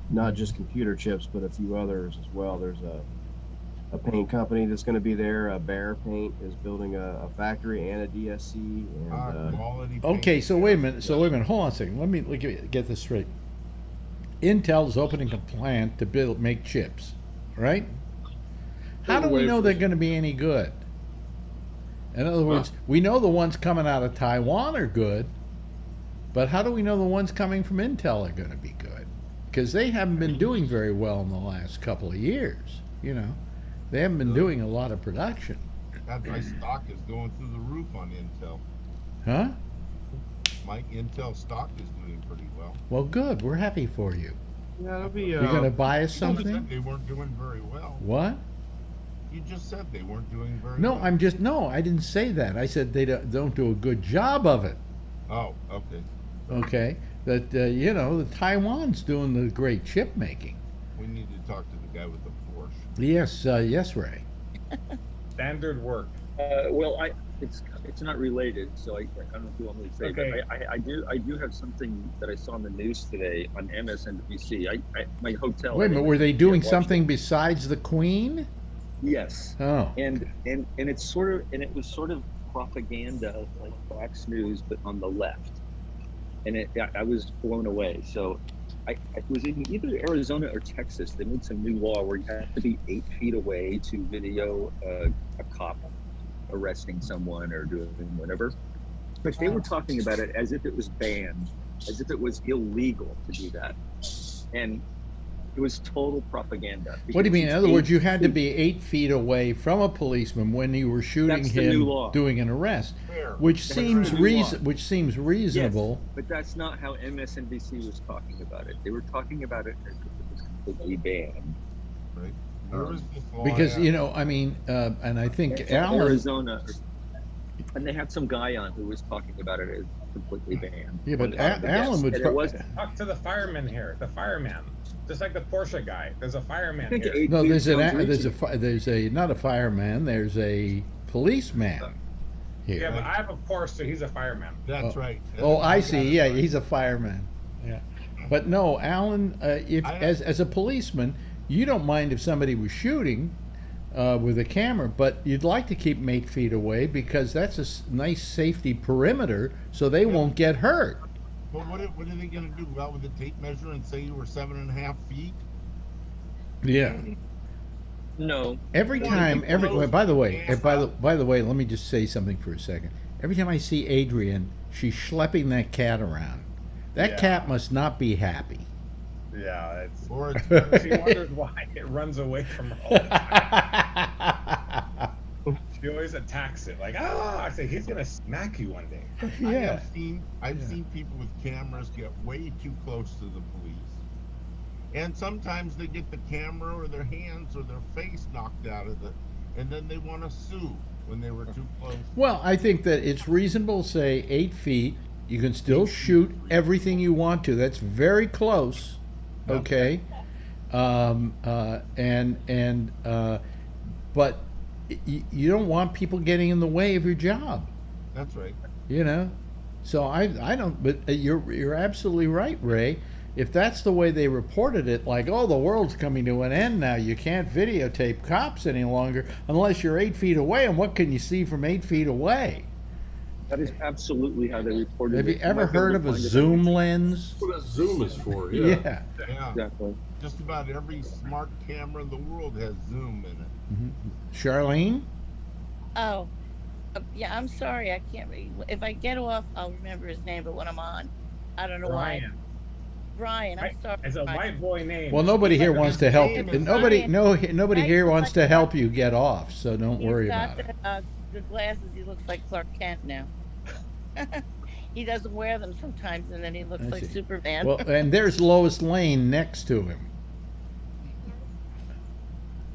not just computer chips, but a few others as well. There's a paint company that's going to be there. Bear Paint is building a factory and a DSC. And Quality. Okay, so wait a minute. Hold on a second. Let me get this straight. Intel is opening a plant to make chips, right? How do we know they're going to be any good? In other words, we know the ones coming out of Taiwan are good, but how do we know the ones coming from Intel are going to be good? Because they haven't been doing very well in the last couple of years. They haven't been doing a lot of production. That's why stock is going through the roof on Intel. Huh? Mike, Intel stock is doing pretty well. Well, good. We're happy for you. yeah, it'll be. You're going to buy us You just something? said they weren't doing very well. What? You just said they weren't doing very No, well. I didn't say that. I said they don't do a good job of it. Oh, okay. Okay? That, the Taiwan's doing the great chip making. We need to talk to the guy with the Porsche. Yes, Ray. Standard work. Well, it's not related, so I don't know if you want me to say. Okay. But I do have something that I saw on the news today on MSNBC. My hotel. Wait a minute, were they doing something besides the Queen? Yes. Oh. And it was sort of propaganda like Fox News, but on the left. And I was blown away. So I was in either Arizona or Texas. They made some new law where you have to be 8 feet away to video a cop arresting someone or doing whatever. But they were talking about it as if it was banned, as if it was illegal to do that. And it was total propaganda. What do you mean? In other words, you had to be 8 feet away from a policeman when you were shooting That's the new him law. doing an arrest, Fair. which That's seems the new law. reasonable. Yes, but that's not how MSNBC was talking about it. They were talking about it as if it was completely banned. Right. There is this law, Because yeah. and I think It's in Alan. Arizona, and they had some guy on who was talking about it as completely banned. Yeah, but On the Alan would. and it wasn't. Talk to the fireman here. The fireman. Just like the Porsche guy. There's a fireman I think here. 8 No, feet there's sounds there's a not a fireman. There's a policeman here. Yeah, but I have a Porsche, so he's a fireman. That's right. Oh, I That's see. Yeah, right. he's a fireman. Yeah, but no, Alan. As a policeman, you don't mind if somebody was shooting with a camera, but you'd like to keep them 8 feet away because that's a nice safety perimeter, so they won't get hurt. But what are they going to do? Go out with a tape measure and say you were 7.5 feet? Yeah. No. Every time, by the way, let me just say something for a second. Every time I see Adrian, she's schlepping that cat around. That cat must not be happy. Yeah, it's. Or it's She wonders why it runs away from her all the time. She always attacks it, like, I say he's gonna smack you one day. Yeah. I've seen people with cameras get way too close to the police, and sometimes they get the camera or their hands or their face knocked out of it, and then they want to sue when they were too close. Well, I think that it's reasonable to say 8 feet. You can still shoot everything you want to. That's very close. Okay. But you don't want people getting in the way of your job. That's right. You know, so I don't. But you're absolutely right, Ray. If that's the way they reported it, like, oh, the world's coming to an end now. You can't videotape cops any longer unless you're 8 feet away. And what can you see from 8 feet away? That is absolutely how they reported it. Have you ever heard of a zoom lens? That's what a zoom is for. Yeah. Exactly. Just about every smart camera in the world has zoom in it. Charlene? Oh, yeah. I'm sorry. I can't. If I get off, I'll remember his name. But when I'm on, I don't know why. Brian. I'm sorry. It's a white boy name. Well, nobody here wants to help you. Nobody Brian. here wants to help you get off. So don't worry about it. The glasses. He looks like Clark Kent now. He doesn't wear them sometimes, and then he looks like Superman. Well, and there's Lois Lane next to him.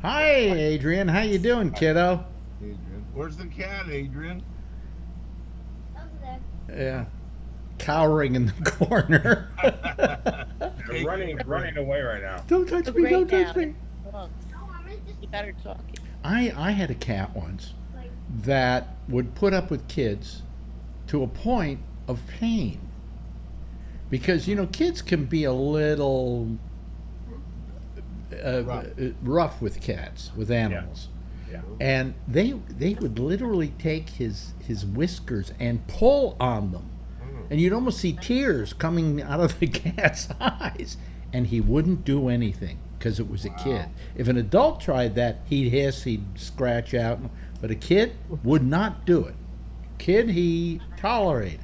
Hi, Adrian. How you doing, kiddo? Adrian, where's the cat, Adrian? Over there. Yeah, cowering in the corner. They're running away right now. Don't touch me! Don't touch me! You got her talking. I had a cat once that would put up with kids to a point of pain, because kids can be a little rough with cats, with animals. Yeah. And they would literally take his whiskers and pull on them, and you'd almost see tears coming out of the cat's eyes, and he wouldn't do anything because it was a kid. If an adult tried that, he'd hiss, he'd scratch out, but a kid would not do it. Kid he tolerated.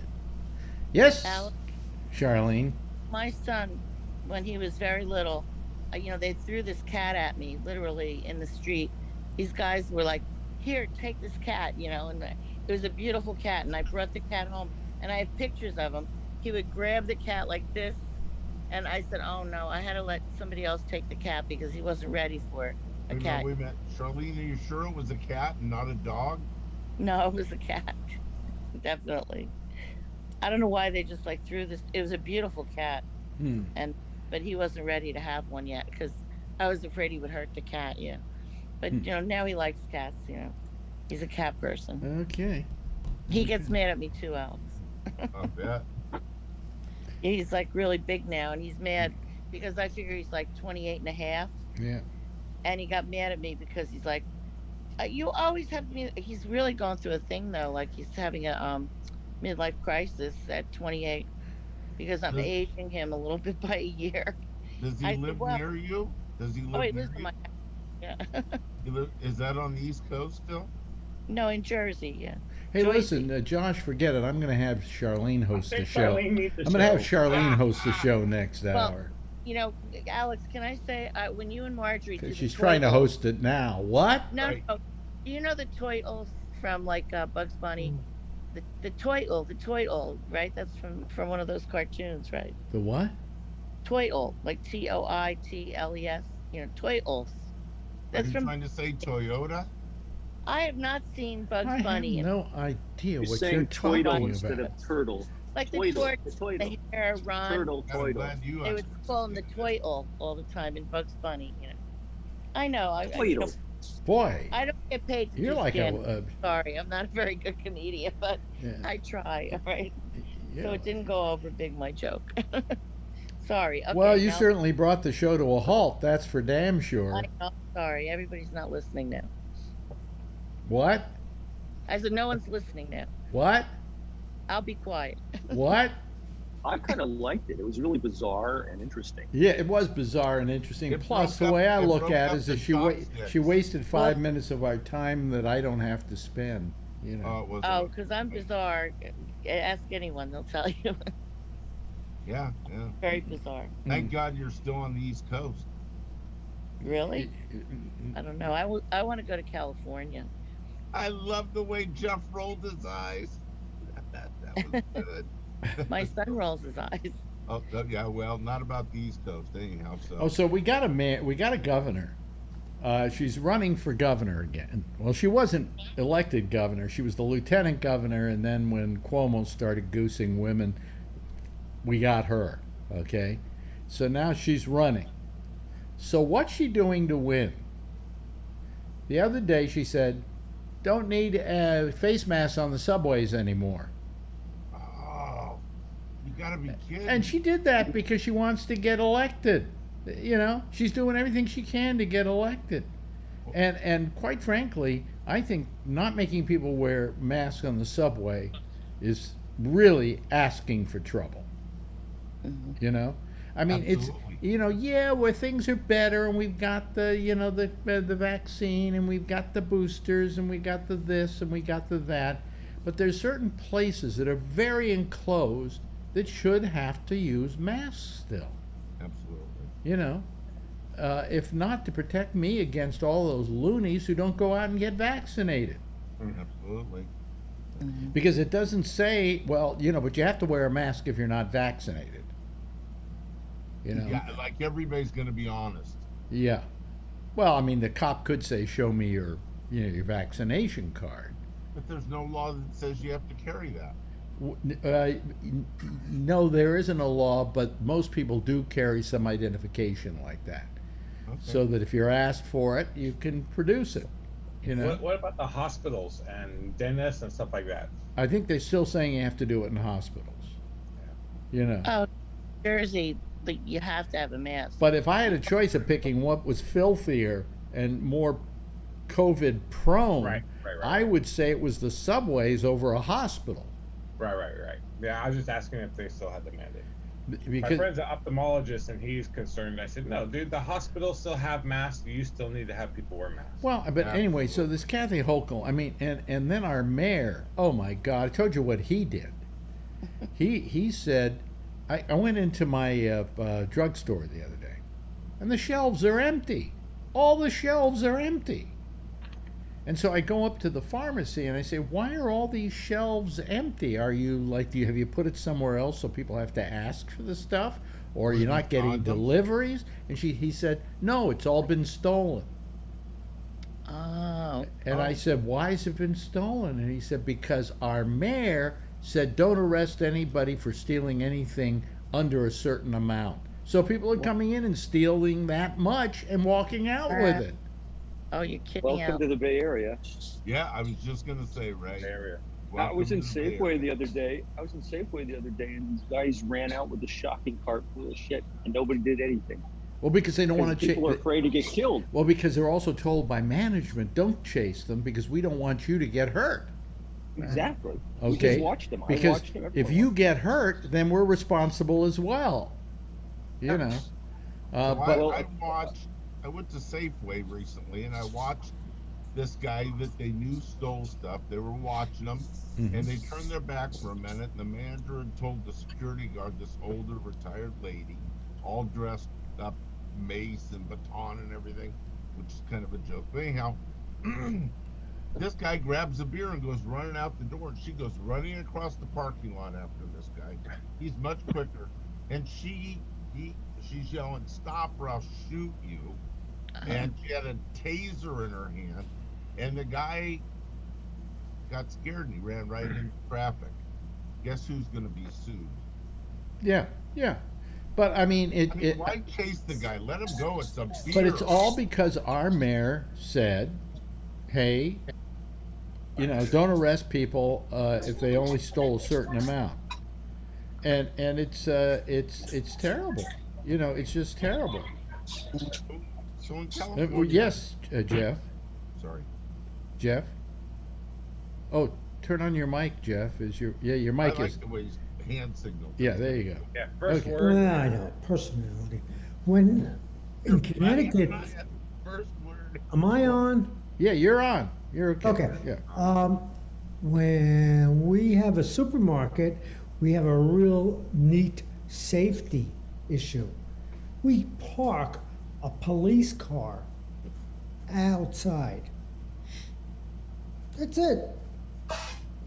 Yes, Alex, Charlene. my son, when he was very little, they threw this cat at me, literally in the street. These guys were like, "Here, take this cat," and it was a beautiful cat. And I brought the cat home, and I have pictures of him. He would grab the cat like this, and I said, "Oh no!" I had to let somebody else take the cat because he wasn't ready for a cat. Wait a minute, Charlene, are you sure it was a cat and not a dog? No, it was a cat. Definitely. I don't know why they just threw this. It was a beautiful cat, but he wasn't ready to have one yet because I was afraid he would hurt the cat. Yeah, but now he likes cats. He's a cat person. Okay. He gets mad at me too, Alex. I bet. He's really big now, and he's mad because I figure he's 28 and a half. Yeah. And he got mad at me because he's like, you always have to be. He's really going through a thing though. He's having a midlife crisis at 28 because I'm aging him a little bit by a year. Does he live near you? Does he live he near lives in my house. Yeah. Is that on the East Coast still? No, in Jersey, yeah. Hey, Joyce, listen, Josh, forget it. I'm going to have Charlene host the show. Charlene needs the I'm going to have show. Charlene host the show next hour. Alex, can I say, when you and Marjorie do She's the trying to toy- host it now. What? No, Right. no. Do you know the Toitles from Bugs Bunny? The Toitle, right? That's from one of those cartoons, right? The what? Toitle, like Toitles. Toitles. Are That's you from. trying to say Toyota? I have not seen Bugs I Bunny. have no idea You're what you're saying talking Toidle about. instead of turtle. Like the Toidle, tort, the Toidle. the hair, Ron. Turtle, I'm Toidle. glad you They would call him the Toitle all the time in Bugs Bunny. I know. Toidle. Boy, I don't get paid to you're do like stand-up. Sorry, I'm not a very good comedian, but yeah, I try. All right. yeah. So it didn't go over big, my joke. Sorry. Okay, Well, you now- certainly brought the show to a halt. That's for damn sure. I know. Sorry, everybody's not listening now. What? I said no one's listening now. What? I'll be quiet. What? I kind of liked it. It was really bizarre and interesting. Yeah, it was bizarre and interesting. It Plus, broke the way up- I it look broke at up it is the that chopsticks. she wasted 5 Well- minutes of our time that I don't have to spend. It was Oh, because I'm bizarre. Ask anyone; they'll tell you. Yeah, yeah. Very bizarre. Thank God you're still on the East Coast. Really? I don't know. I want to go to California. I love the way Jeff rolled his eyes. That was good. My son rolls his eyes. Oh, yeah, well, not about the East Coast anyhow. So we got a governor. She's running for governor again. Well, she wasn't elected governor. She was the lieutenant governor, and then when Cuomo started goosing women, we got her. Okay, so now she's running. So what's she doing to win? The other day she said, "Don't need face masks on the subways anymore." Oh, you gotta be kidding. And she did that because she wants to get elected. You know, she's doing everything she can to get elected. And quite frankly, I think not making people wear masks on the subway is really asking for trouble. Mm-hmm. You know? I mean, Absolutely. It's, where things are better and we've got the vaccine and we've got the boosters and we got the this and we got the that. But there's certain places that are very enclosed that should have to use masks still. Absolutely. You know, if not to protect me against all those loonies who don't go out and get vaccinated. Absolutely. Because it doesn't say, well, but you have to wear a mask if you're not vaccinated. You know? Yeah, like everybody's going to be honest. Yeah. Well, I mean, the cop could say, show me your vaccination card. But there's no law that says you have to carry that. No, there isn't a law, but most people do carry some identification like that. Okay. So that if you're asked for it, you can produce it. You know? What about the hospitals and dentists and stuff like that? I think they're still saying you have to do it in hospitals. You know. Oh, Jersey, you have to have a mask. But if I had a choice of picking what was filthier and more COVID prone, Right. I would say it was the subways over a hospital. Right. Yeah, I was just asking if they still had the mandate. Because, My friend's an ophthalmologist, and he's concerned. I said, no, dude, the hospitals still have masks. You still need to have people wear masks. well, but anyway, so this Kathy Hochul, I mean, and then our mayor, oh my God, I told you what he did. He said, I went into my drugstore the other day, and the shelves are empty. All the shelves are empty. And so I go up to the pharmacy and I say, why are all these shelves empty? Are you have you put it somewhere else so people have to ask for the stuff? Or are you not getting deliveries? And he said, no, it's all been stolen. Oh. And I said, why has it been stolen? And he said, because our mayor said don't arrest anybody for stealing anything under a certain amount. So people are coming in and stealing that much and walking out with it. Oh, you're kidding Welcome out. to the Bay Area. Yeah, I was just going to say, Ray. Area. I was in welcome to the Bay Safeway Area. the other day. And these guys ran out with a shopping cart full of shit, and nobody did anything. Well, because they don't want to People are afraid to get killed. Well, because they're also told by management, don't chase them because we don't want you to get hurt. Exactly. We Okay? just watched them. I Because watched them if everywhere. you get hurt, then we're responsible as well. You know. So I went to Safeway recently, and I watched this guy that they knew stole stuff. They were watching him, and they turned their back for a minute, and the manager had told the security guard, this older retired lady, all dressed up, mace and baton and everything, which is kind of a joke. But anyhow, this guy grabs a beer and goes running out the door, and she goes running across the parking lot after this guy. He's much quicker, and she's yelling, "Stop or I'll shoot you." And she had a taser in her hand, and the guy got scared and he ran right into traffic. Guess who's going to be sued? Yeah. But I mean, why chase the guy? Let him go. It's a beer. But it's all because our mayor said, "Hey, don't arrest people if they only stole a certain amount," and it's terrible. It's just terrible. So in California, Yes, Jeff. Sorry, Jeff. Oh, turn on your mic, Jeff. Your mic I like is. the way he's hand signaled. Yeah, there you go. Yeah, first Okay. word. Well, I know, personality. When in Connecticut, First word. am I on? Yeah, you're on. You're okay. Okay. Yeah. When we have a supermarket, we have a real neat safety issue. We park a police car outside. That's it.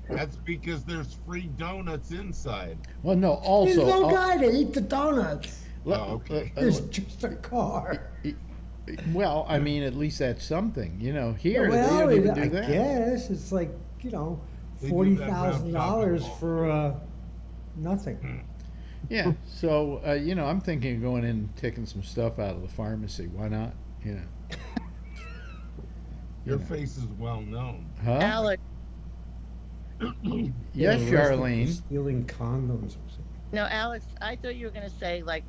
That's because there's free donuts inside. Well, no, There's also. no guy to eat the donuts. Okay. There's just a car. Well, I mean, at least that's something. You know, here Well, they don't even do I that. guess it's like, They do that $40,000 round for nothing. Yeah. So, you know, I'm thinking of going in and taking some stuff out of the pharmacy. Why not? You know. Your face is well known. Huh? Alex, Yes, Get arrested for Charlene. stealing condoms or something. no, Alex, I thought you were going to say, like,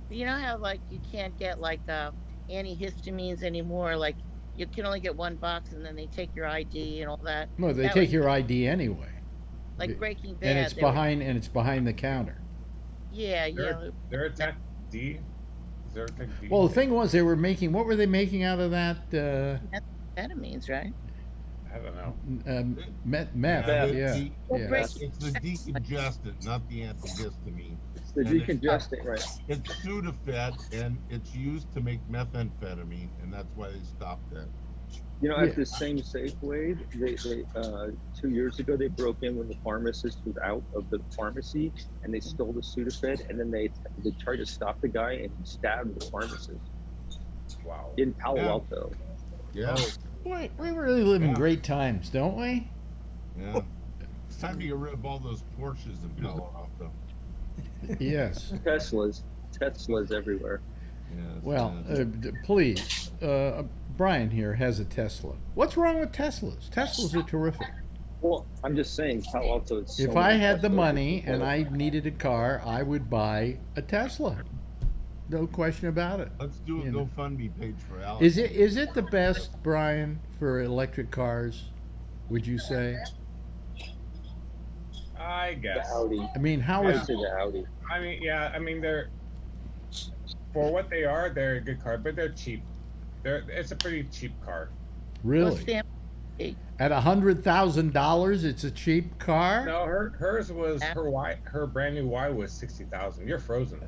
you know how, like, you can't get, like, antihistamines anymore? Like, you can only get one box and then they take your ID and all that. No, they That take was your ID anyway. like Breaking Bad. And it's they were- behind the counter. Yeah, yeah. Theratec D. Zeratec D. Well, the thing was, they were making. What were they making out of that? Amphetamines, right? I don't know. Meth. the- Well, Yeah. break- It's the decongestant, not the antihistamine. It's the And it's- decongestant, right? It's Sudafed, and it's used to make methamphetamine, and that's why they stopped that. You know, Yeah. at the same Safeway, they 2 years ago they broke in when the pharmacist was out of the pharmacy, and they stole the Sudafed, and then they tried to stop the guy and stabbed the pharmacist Wow. in Palo Yeah. Alto. Yeah, Boy, we really live in Yeah. great times, don't we? yeah. It's time to get rid of all those Porsches in Palo Alto. Yes. Teslas everywhere. Yes, Well, yes. please, Brian here has a Tesla. What's wrong with Teslas? Teslas are terrific. Well, I'm just saying, Palo Alto is. So If I many had the Teslas. money and I needed a car, I would buy a Tesla. No question about it. Let's do a you know. GoFundMe page for Alex. Is it the best, Brian, for electric cars? Would you say? I The guess. Audi. I mean, how I is would say the Audi. I mean, yeah. I mean, they're for what they are. They're a good car, but they're cheap. It's a pretty cheap car. really Well, Sam, at $100,000? It's a cheap car. No, hers was her brand new Y was 60,000. You're frozen.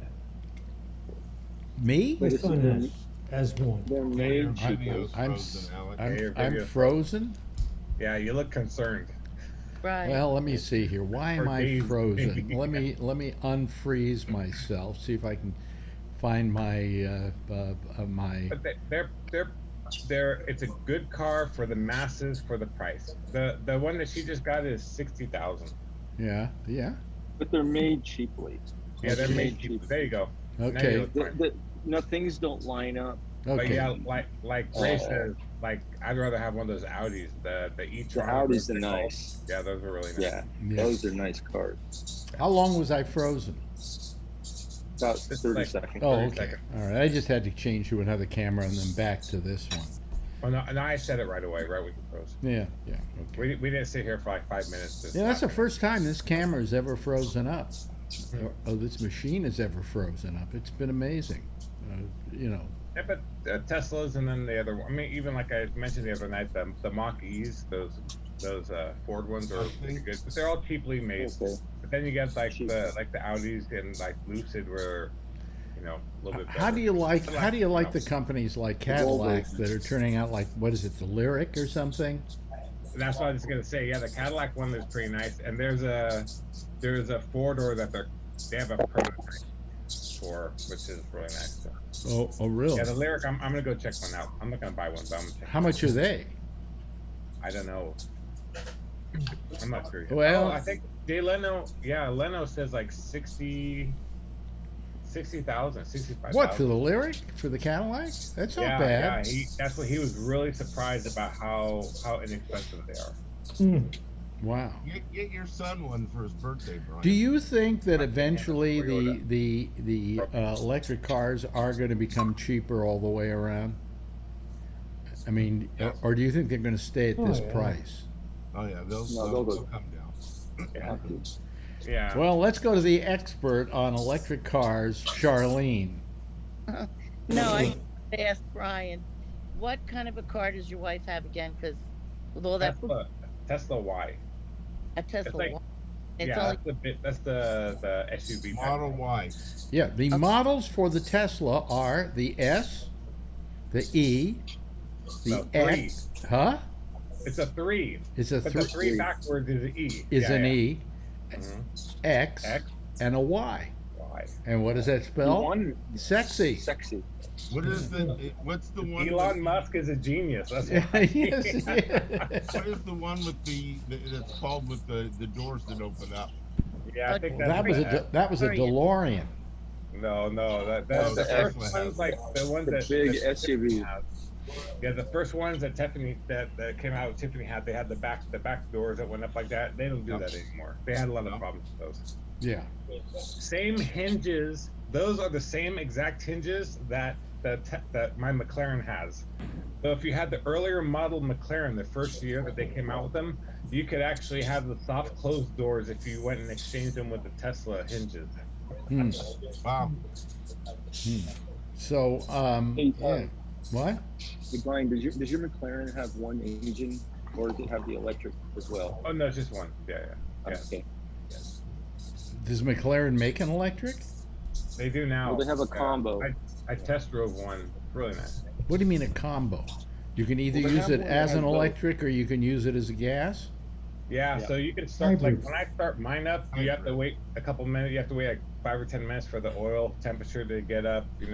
Me? My This son is- has one. They're Your made cheap. video's I'm frozen, Alex. I'm frozen. Yeah, you look concerned. right. Well, let me see here. Why am For I days, frozen? maybe. Let me unfreeze myself. See if I can find my my. But they're it's a good car for the masses for the price. The one that she just got is 60,000. Yeah. But they're made cheaply. Yeah, they're Okay. made cheap. There you go. Now you Okay. look fine. No, things don't line up. But Okay. yeah, like Ray says, like I'd rather have one of those Audis. The e-tron. The Audis are nice. Yeah, those are really nice. Yeah, Yeah. those are nice cars. How long was I frozen? About Just 30 like- seconds. Oh, 30 okay. seconds. All right. I just had to change to another camera and then back to this one. Oh no, and I said it right away. Right, we can close. Yeah. Okay. We didn't sit here for like 5 minutes. Just Yeah, that's the talking. first time this camera's ever frozen up. Or this machine has ever frozen up. It's been amazing. You know. Yeah, but Teslas and then the other one. I mean, even like I mentioned the other night, the Mach E's, those Ford ones are pretty good, but they're all cheaply made. Okay. But then you get like Cheap. the Audis and like Lucid, where you know a little bit. How better. do you like But, how do you like know, the companies like Volvo. Cadillac that are turning out like, what is it, the Lyric or something? That's what I was gonna say. Yeah, the Cadillac one is pretty nice, and there's a four-door that they have a prototype for, which is really nice. So, Oh really? yeah, the Lyric. I'm gonna go check one out. I'm not gonna buy one, but I'm gonna check. How much are they? I don't know. I'm not sure. Yet. Well- I think Leno says like 60,000, 65,000. What, for the Lyric? For the Cadillac? That's not bad. Yeah, that's what he was really surprised about how inexpensive they are. Wow. Get your son one for his birthday, Brian. Do you think that eventually the electric cars are going to become cheaper all the way around? I mean, or do you think they're going to stay at this price? Oh yeah, they'll come down. Yeah. Yeah. Well, let's go to the expert on electric cars, Charlene. No, I asked Brian, what kind of a car does your wife have again? Because with all that Tesla Y. a Tesla, It's like- It's yeah, only that's the SUV Model Y. Yeah, the models for the Tesla are the S, the E, the No, 3. X. Huh? It's a 3. It's a But the 3. 3 backwards is an E. Is an E, Mhm. X, X, and a Y. Y. And what does that spell? One Sexy. sexy. What's the one? Elon Musk is a genius. That's Yeah, why. yes, yeah. What is the one with that's called with the doors that open up? Yeah, I think that's That was a DeLorean. No, No, that's the the first Tesla ones, has like the ones The that big that Tiffany SUV. has. Yeah, the first ones that Tiffany that came out, Tiffany had. They had the back doors that went up like that. They don't do that anymore. They had a lot of problems with those. Yeah. Same hinges. Those are the same exact hinges that my McLaren has. So if you had the earlier model McLaren, the first year that they came out with them, you could actually have the soft closed doors if you went and exchanged them with the Tesla hinges. Hmm. Wow. So, Hey, yeah. What? Hey, Brian, does your McLaren have one engine, or does it have the electric as well? Oh no, it's just one. Yeah. Okay. Does McLaren make an electric? They do now. Well, they have a combo. I test drove one. Really nice. What do you mean a combo? You can either Well, they use have it one that as has an both. electric or you can use it as a gas? Yeah, so you can start Hybrid. like when I start mine up, you have to wait a couple minutes. You have to wait like 5 or 10 minutes for the oil temperature to get up, and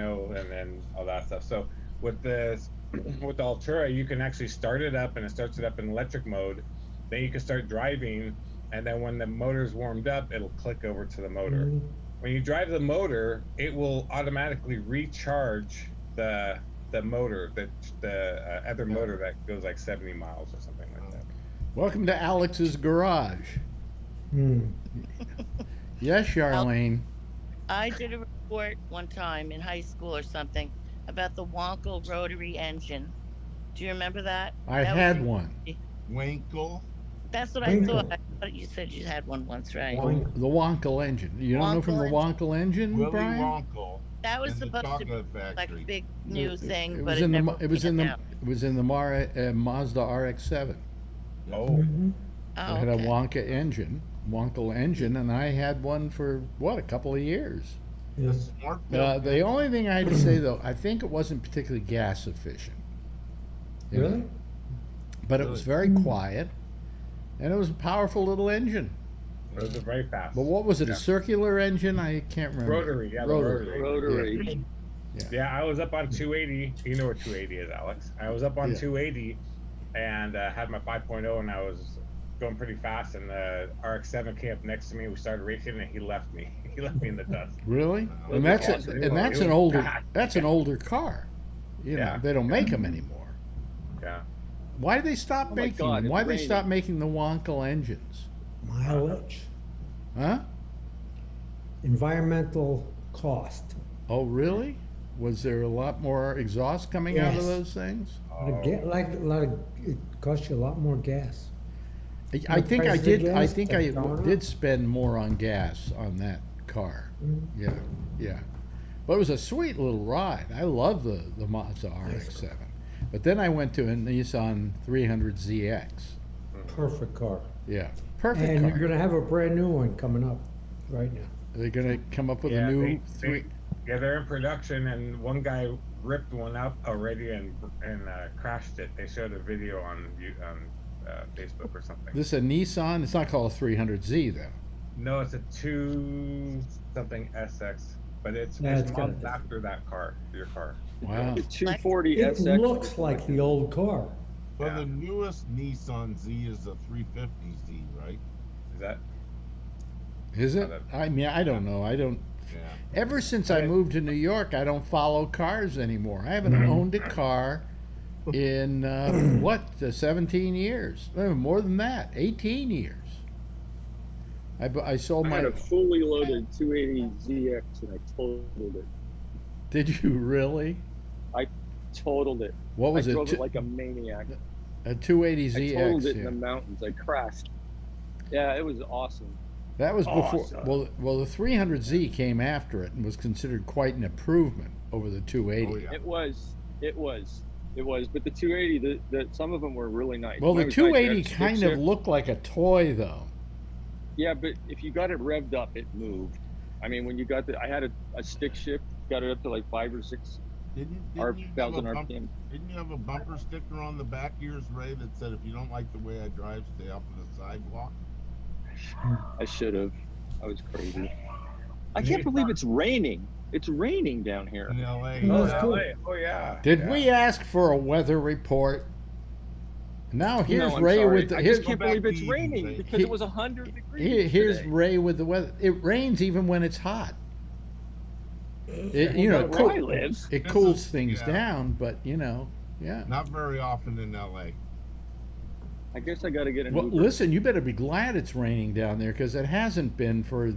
then all that stuff. So with the Altura, you can actually start it up, and it starts it up in electric mode. Then you can start driving, and then when the motor's warmed up, it'll click over to the motor. When you drive the motor, it will automatically recharge the motor, the other motor that goes like 70 miles or something like that. Welcome to Alex's garage. Yes, Charlene. I did a report one time in high school or something about the Wonkel rotary engine. Do you remember that? I That had was- one. Winkle. That's what I Winkle. thought. I thought you said you had one once, right? The Wonkel engine. You don't know from the Wonkel Wonkel engine, Willy Brian? Wonkel. That was and the supposed to be chocolate like a factory. big new thing, It but was it in the never it was in came the out. it was in the Mazda RX-7. Oh, Oh, It had a okay. Wonkel engine, and I had one for a couple of years. Yeah. Smart The only thing I had to say though, I think it wasn't particularly gas efficient. You know? Really? But it was very quiet, and it was a powerful little engine. those are very fast. But what was it? A circular engine? I can't remember. Rotary, yeah, the Rotary. Rotary. Yeah, I was up on 280. You know what 280 is, Alex. I was up on Yeah. 280 and had my 5.0, and I was going pretty fast, and the RX-7 came up next to me. We started racing, and he left me. He left me in the dust. Really? It And was that's awesome. and that's It an was older fast. an older car. You know, Yeah. they don't make them anymore. Yeah. Why did they stop Oh my making God, them? it's Why did they raining. stop making the Wonkel engines? Mileage, Huh? environmental cost. Oh, really? Was there a lot more exhaust coming out of Yes. those things? It costs you a lot more gas. I think I price of did. I gas think has I gone up. did spend more on gas on that car. Mm-hmm. Yeah. But it was a sweet little ride. I love the Mazda RX-7. But then I went to a Nissan 300ZX. Perfect car. Yeah, perfect And car. you're gonna have a brand new one coming up right now. They're gonna come up with Yeah, a new they- three. Yeah, they're in production, and one guy ripped one up already and crashed it. They showed a video on Facebook or something. This is a Nissan. It's not called a 300Z though. No, it's a 2 something SX, but it's Yeah, it's got modeled a- after that car, your car. Wow. The 240 It SX. looks like the old car. Well, Yeah. the newest Nissan Z is a 350Z, right? Is that? Is it? I mean, I don't know. I don't. Yeah. Ever since I moved to New York, I don't follow cars anymore. I haven't owned a car in 17 years. More than that, 18 years. I sold I my. had a fully loaded 280ZX and I totaled it. Did you really? I totaled it. What was I it? drove it like a maniac. A I 280ZX. totaled it in yeah. the mountains. I crashed. Yeah, it was awesome. That was before. Awesome. Well, the 300Z came after it and was considered quite an improvement over the 280. Oh, yeah. It was. But the 280, some of them were really nice. Well, Mine the was nice. They had 280 stick kind shift. of looked like a toy, though. Yeah, but if you got it revved up, it moved. I mean, when you got I had a stick shift, got it up to like 5 or 6 thousand RPM. Didn't you have a bumper sticker on the back of yours, Ray, that said, "If you don't like the way I drive, stay off of the sidewalk"? I should have. I was crazy. I can't believe it's raining. It's raining down here. In LA. Oh yeah. Did we ask for a weather report? Now here's No, I'm Ray sorry. with the. I just can't believe it's raining because it was 100 degrees. Here's today. Ray with the weather. It rains even when it's hot. It, Where I live. it cools things down, but yeah. Not very often in LA. I guess I got to get an Well, Uber. listen, you better be glad it's raining down there because it hasn't been for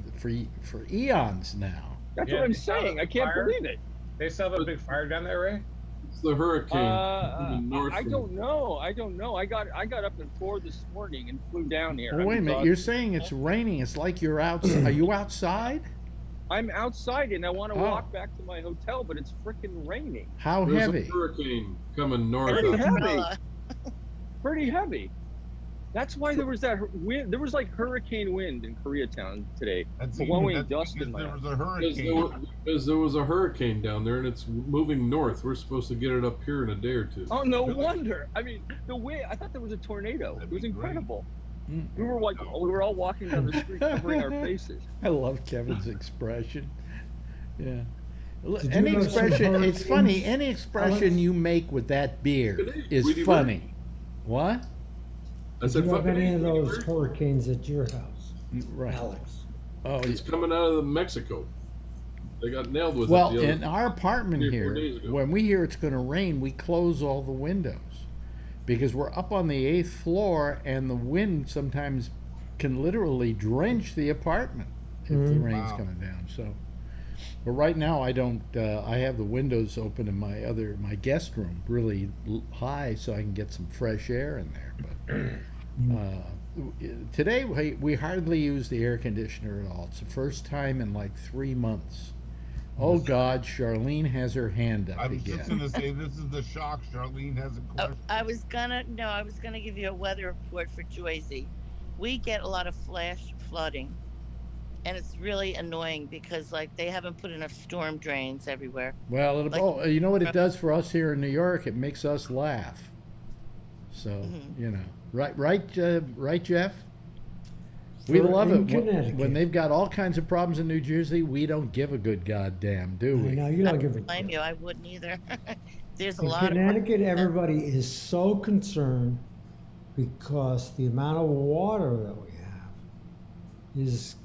eons now. That's what I'm saying. I can't believe it. They still have a big fire down there, Ray? It's the hurricane. I don't know. I got up at 4 this morning and flew down here. Well, wait a minute. You're saying it's raining. It's like you're outside. Are you outside? I'm outside and I want to walk back to my hotel, but it's freaking raining. How There's heavy? a hurricane coming north. Pretty of heavy. Pretty heavy. That's why there was that wind. There was like hurricane wind in Koreatown today, blowing dust in my house. There was a hurricane. Because there was a hurricane down there, and it's moving north. We're supposed to get it up here in a day or two. Oh, no wonder. I mean, the wind. I thought there was a tornado. It was incredible. We were all walking down the street covering our faces. I love Kevin's expression. Yeah. Did Any you know some expression, it's hurricanes, funny. Any expression Alex? you make with that beard is Weedy funny. What? I Did said, you have "Fucking any of Weedy those bird." hurricanes at your house, Right. Alex? Oh, It's coming out of Mexico. They got nailed with well, it the other in our apartment 3 or 4 here, days ago. when we hear it's going to rain, we close all the windows because we're up on the 8th floor, and the wind sometimes can literally drench the apartment if the rain's coming down. So, but right now I don't. I have the windows open in my guest room really high, so I can get some fresh air in there. But today we hardly use the air conditioner at all. It's the first time in like 3 months. Oh God, Charlene has her hand up I was again. just going to say, this is the shock. Charlene has a question. I was gonna give you a weather report for Jersey. We get a lot of flash flooding, and it's really annoying because like they haven't put enough storm drains everywhere. Well, you know what it does for us here in New York? It makes us laugh. So right, Jeff. We love it when they've got all kinds of problems in New Jersey. We don't give a good goddamn, do we? No, you don't give a Blame you. I wouldn't either. There's a In lot of Connecticut, everybody is so concerned because the amount of water that we have is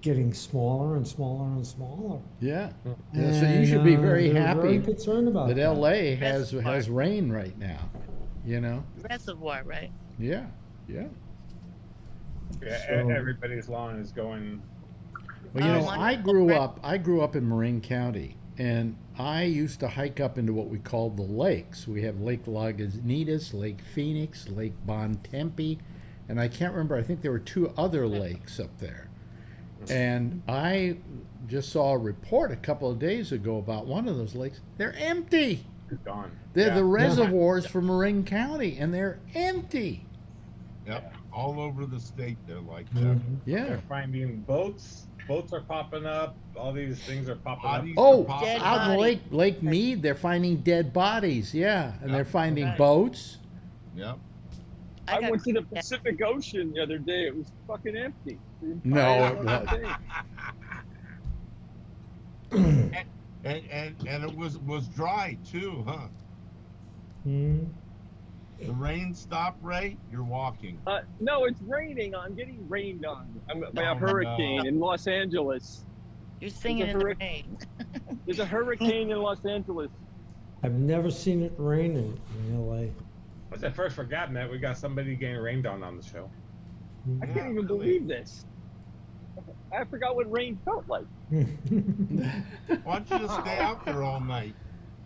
getting smaller and smaller and smaller. Yeah. Yeah, so you should be very they're happy very concerned about that that. LA has rain right now. reservoir, right? Yeah. Yeah, So- everybody's lawn is going. Well, I grew up in Marin County, and I used to hike up into what we call the lakes. We have Lake Lagunitas, Lake Phoenix, Lake Bontempi, and I can't remember. I think there were 2 other lakes up there. And I just saw a report a couple of days ago about one of those lakes. They're empty. It's gone. They're the reservoirs for Marin County, and they're empty. Yep. All over the state, they're like that. Yeah. They're finding boats. Boats are popping up. All these things are popping Bodies up. Oh, Dead out in body. Lake Mead, they're finding dead bodies. Yeah, and they're finding Right. boats. Yep. I got- went to the Pacific Ocean the other day. It was fucking empty. No, it wasn't. And it was dry too, huh? The rain stopped, Ray. You're walking. No, it's raining. I'm getting rained on. I'm by a Oh, hurricane no. in Los Angeles. You're singing in the rain. There's a hurricane in Los Angeles. I've never seen it rain in LA. What's that? First for Gabnet, we got somebody getting rained on the show. I can't even believe this. I forgot what rain felt like. Why don't you just stay out there all night?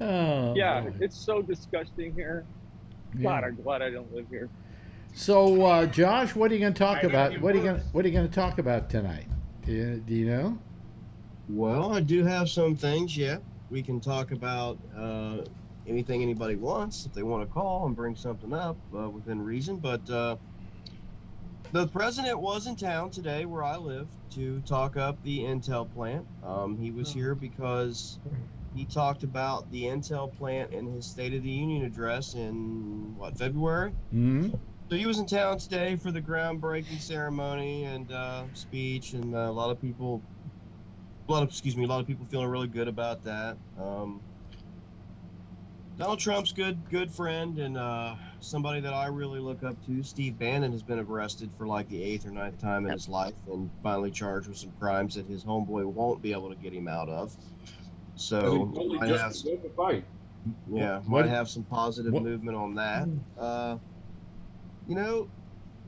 Oh, Yeah, boy. it's so disgusting here. God, I'm glad I don't live here. So, Josh, what are you going to talk I know about? you What are you would. going to talk about tonight? Do you know? Well, I do have some things. Yeah, we can talk about anything anybody wants if they want to call and bring something up within reason. But The president was in town today where I live to talk up the Intel plant. He was here because he talked about the Intel plant in his State of the Union address in, February? Mm-hmm. So he was in town today for the groundbreaking ceremony and speech, and a lot of people feeling really good about that. Donald Trump's good friend and somebody that I really look up to, Steve Bannon, has been arrested for like the 8th or 9th time in his life and finally charged with some crimes that his homeboy won't be able to get him out of. So might have some positive movement on that.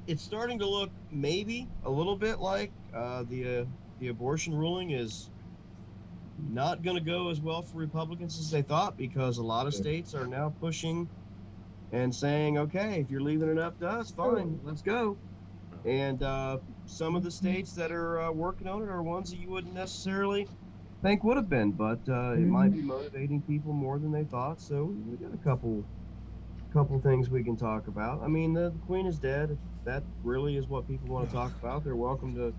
It's starting to look maybe a little bit like the abortion ruling is not going to go as well for Republicans as they thought, because a lot of states are now pushing and saying, okay, if you're leaving it up to us, fine, let's go. And some of the states that are working on it are ones that you wouldn't necessarily think would have been, but it might be motivating people more than they thought. So we got a couple things we can talk about. I mean, the Queen is dead. If that really is what people want to talk about, they're welcome to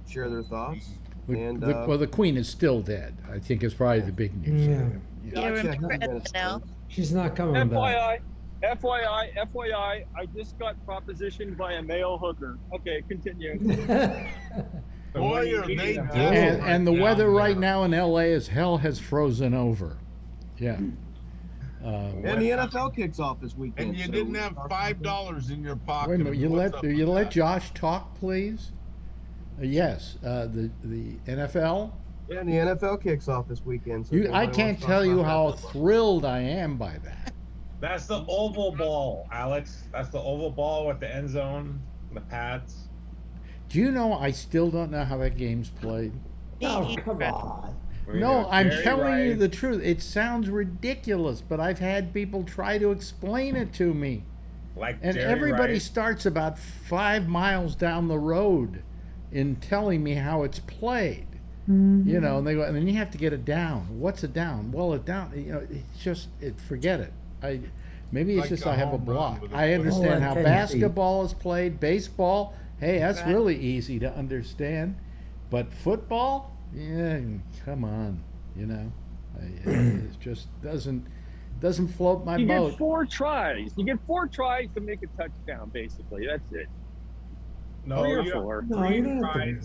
share their thoughts. And well, the Queen is still dead, I think, is probably the big news. She's not coming back. FYI, I just got propositioned by a male hooker. Okay, continue. Boy, are they doing and the weather right now in LA is hell has frozen over. Yeah. And the NFL kicks off this weekend. And you didn't have $5 in your pocket. Wait a minute, you let Josh talk, please? Yes, the NFL. Yeah, and the NFL kicks off this weekend. So I can't tell you how thrilled I am by that. That's the oval ball, Alex. That's the oval ball with the end zone, the pads. Do you know I still don't know how that game's played? Oh, come on. No, I'm telling you the truth. It sounds ridiculous, but I've had people try to explain it to me. And everybody starts about 5 miles down the road in telling me how it's played. You know, and they go, and then you have to get it down. What's a down? Well, it's just, forget it. Maybe it's just I have a block. I understand how basketball is played, baseball. Hey, that's really easy to understand. But football, yeah, come on, it just doesn't float my boat. You get 4 tries. You get 4 tries to make a touchdown. Basically, that's it. No, 3 or 4. No, you don't have to.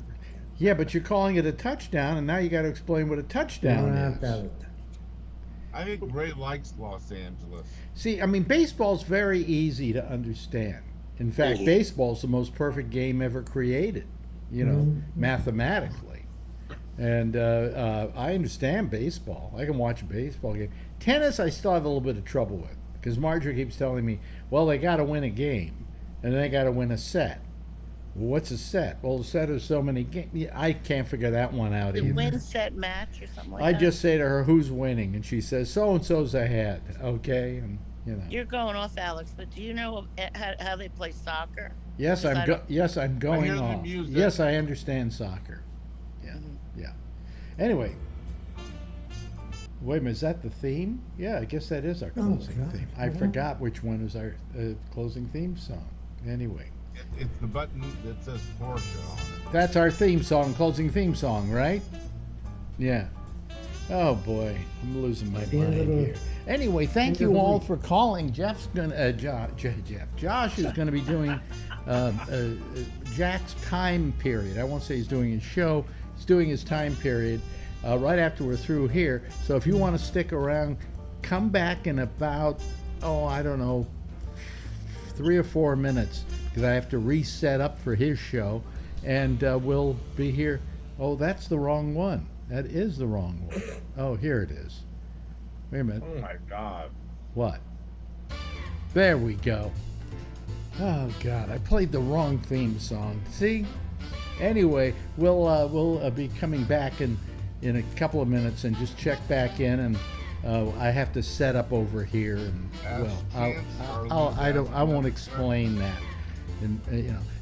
Yeah, but you're calling it a touchdown, and now you got to explain what a touchdown is. I think Ray likes Los Angeles. See, I mean, baseball's very easy to understand. In fact, baseball's the most perfect game ever created, mathematically. And I understand baseball. I can watch a baseball game. Tennis, I still have a little bit of trouble with, because Marjorie keeps telling me, well, they got to win a game, and they got to win a set. Well, what's a set? Well, a set is so many games. I can't figure that one out either. Win set match or something like that. I just say to her, who's winning? And she says, so-and-so's ahead. Okay? And, You're going off, Alex, but do you know how they play soccer? Yes, I'm going off. Yes, I understand soccer. Yeah, yeah. Anyway. Wait a minute, is that the theme? Yeah, I guess that is our closing theme. I forgot which one was our closing theme song. Anyway. It's the button that says Porsche on it. That's our theme song, closing theme song, right? Yeah. Oh boy, I'm losing my mind here. Anyway, thank you all for calling. Jeff's gonna Josh is gonna be doing Jack's time period. I won't say he's doing his show. He's doing his time period right after we're through here. So if you want to stick around, come back in about 3 or 4 minutes. Because I have to reset up for his show, and we'll be here. Oh, that's the wrong one. That is the wrong one. Oh, here it is. Wait a minute. Oh my God. What? There we go. Oh God, I played the wrong theme song. See? Anyway, we'll be coming back in a couple of minutes and just check back in, and I have to set up over here, and I won't explain that. And,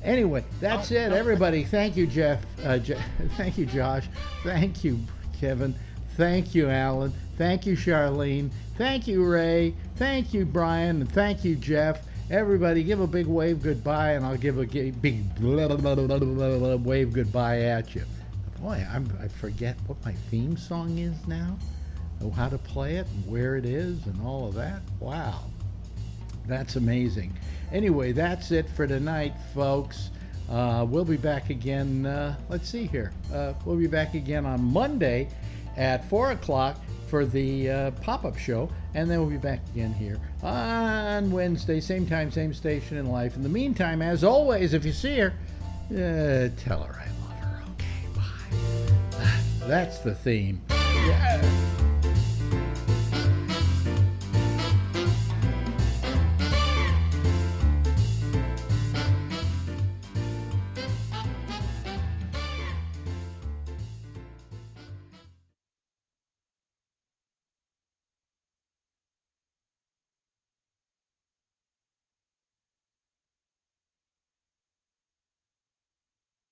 anyway, that's it, everybody. Thank you, Jeff. Thank you, Josh. Thank you, Kevin. Thank you, Alan. Thank you, Charlene. Thank you, Ray. Thank you, Brian. And thank you, Jeff. Everybody, give a big wave goodbye, and I'll give a big wave goodbye at you. Boy, I forget what my theme song is now, how to play it, and where it is, and all of that. Wow, that's amazing. Anyway, that's it for tonight, folks. We'll be back again. Let's see here. We'll be back again on Monday at 4 o'clock for the pop-up show, and then we'll be back again here on Wednesday, same time, same station in life. In the meantime, as always, if you see her, tell her I love her. Okay, bye. That's the theme. Yeah.